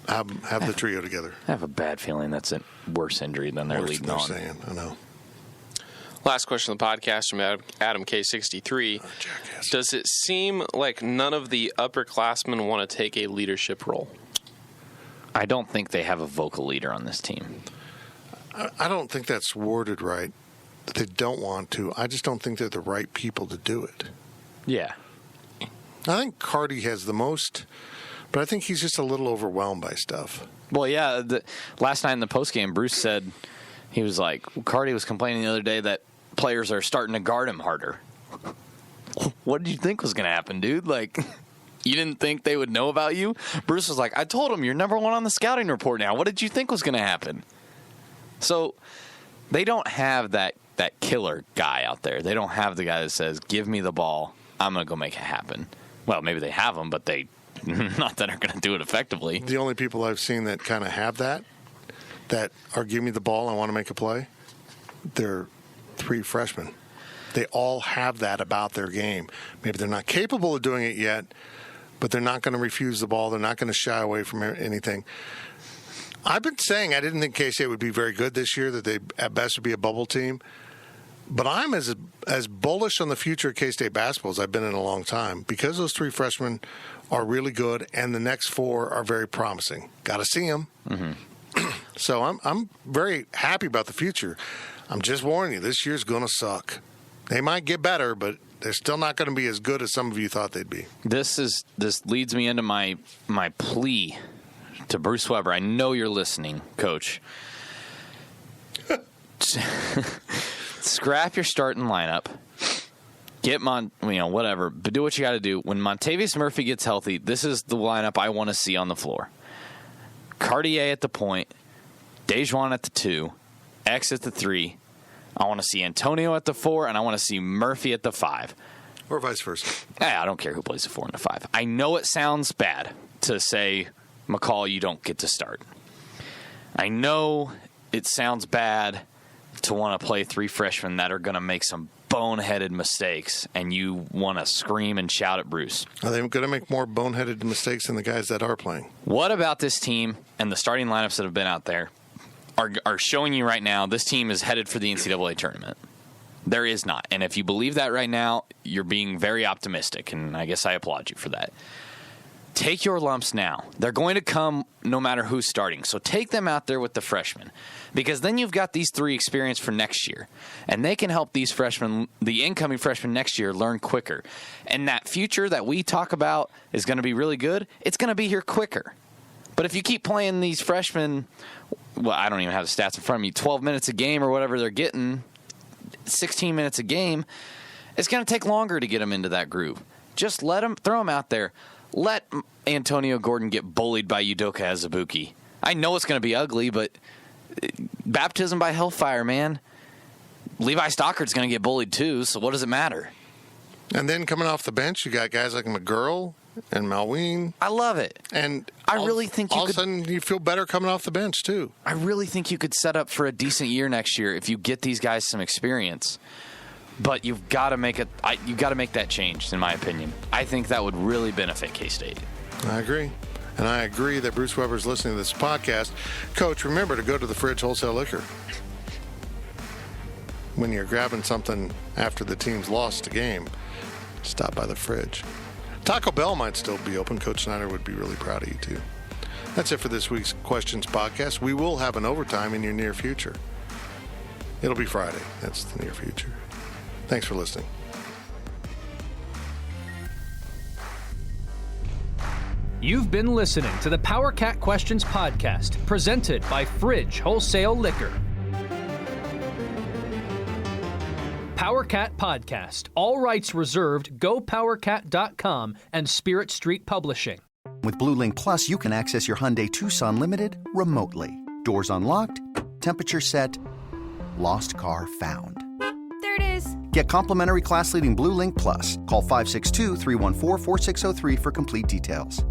have the trio together. I have a bad feeling that's a worse injury than they're leading on. Saying. I know. Last question of the podcast from Adam K63. Does it seem like none of the upperclassmen want to take a leadership role? I don't think they have a vocal leader on this team. I don't think that's worded right, that they don't want to. I just don't think they're the right people to do it. Yeah. I think Cardi has the most, but I think he's just a little overwhelmed by stuff. Well, yeah. Last night in the postgame, Bruce said, he was like, Cardi was complaining the other day that players are starting to guard him harder. What did you think was going to happen, dude? Like, you didn't think they would know about you? Bruce was like, I told him you're number one on the scouting report now. What did you think was going to happen? So they don't have that killer guy out there. They don't have the guy that says, give me the ball, I'm going to go make it happen. Well, maybe they have them, but they not that are going to do it effectively. The only people I've seen that kind of have that are give me the ball, I want to make a play, they're 3 freshmen. They all have that about their game. Maybe they're not capable of doing it yet, but they're not going to refuse the ball. They're not going to shy away from anything. I've been saying I didn't think K-State would be very good this year, that they at best would be a bubble team. But I'm as bullish on the future of K-State basketball as I've been in a long time, because those 3 freshmen are really good and the next 4 are very promising. Got to see them. Mm-hmm. So I'm very happy about the future. I'm just warning you, this year's going to suck. They might get better, but they're still not going to be as good as some of you thought they'd be. This leads me into my plea to Bruce Weber. I know you're listening, Coach. Scrap your starting lineup. Get whatever, but do what you got to do. When Montavious Murphy gets healthy, this is the lineup I want to see on the floor. Cartier at the point, Dejuan at the 2, X at the 3. I want to see Antonio at the 4, and I want to see Murphy at the 5. Or vice versa. I don't care who plays the 4 and the 5. I know it sounds bad to say, McCall, you don't get to start. I know it sounds bad to want to play 3 freshmen that are going to make some boneheaded mistakes, and you want to scream and shout at Bruce. Are they going to make more boneheaded mistakes than the guys that are playing? What about this team and the starting lineups that have been out there are showing you right now this team is headed for the NCAA tournament? There is not. And if you believe that right now, you're being very optimistic, and I guess I applaud you for that. Take your lumps now. They're going to come no matter who's starting. So take them out there with the freshmen, because then you've got these 3 experienced for next year, and they can help these freshmen, the incoming freshmen next year, learn quicker. And that future that we talk about is going to be really good. It's going to be here quicker. But if you keep playing these freshmen, well, I don't even have the stats in front of me, 12 minutes a game or whatever they're getting, 16 minutes a game, it's going to take longer to get them into that groove. Just throw them out there. Let Antonio Gordon get bullied by Udoka Azubuike. I know it's going to be ugly, but baptism by hellfire, man. Levi Stockert's going to get bullied too, so what does it matter? And then coming off the bench, you got guys like McGurl and Malween. I love it. And I really think all of a sudden you feel better coming off the bench too. I really think you could set up for a decent year next year if you get these guys some experience. But you've got to make that change, in my opinion. I think that would really benefit K-State. I agree. And I agree that Bruce Weber's listening to this podcast. Coach, remember to go to the Fridge Wholesale Liquor. When you're grabbing something after the team's lost a game, stop by the Fridge. Taco Bell might still be open. Coach Snyder would be really proud of you, too. That's it for this week's Questions podcast. We will have an overtime in your near future. It'll be Friday. That's the near future. Thanks for listening. You've been listening to the PowerCat Questions podcast, presented by Fridge Wholesale Liquor. PowerCat Podcast. All rights reserved. GoPowerCat.com and Spirit Street Publishing. With BlueLink Plus, you can access your Hyundai Tucson Limited remotely. Doors unlocked, temperature set, lost car found. There it is. Get complimentary class-leading BlueLink Plus. Call 562-314-4603 for complete details.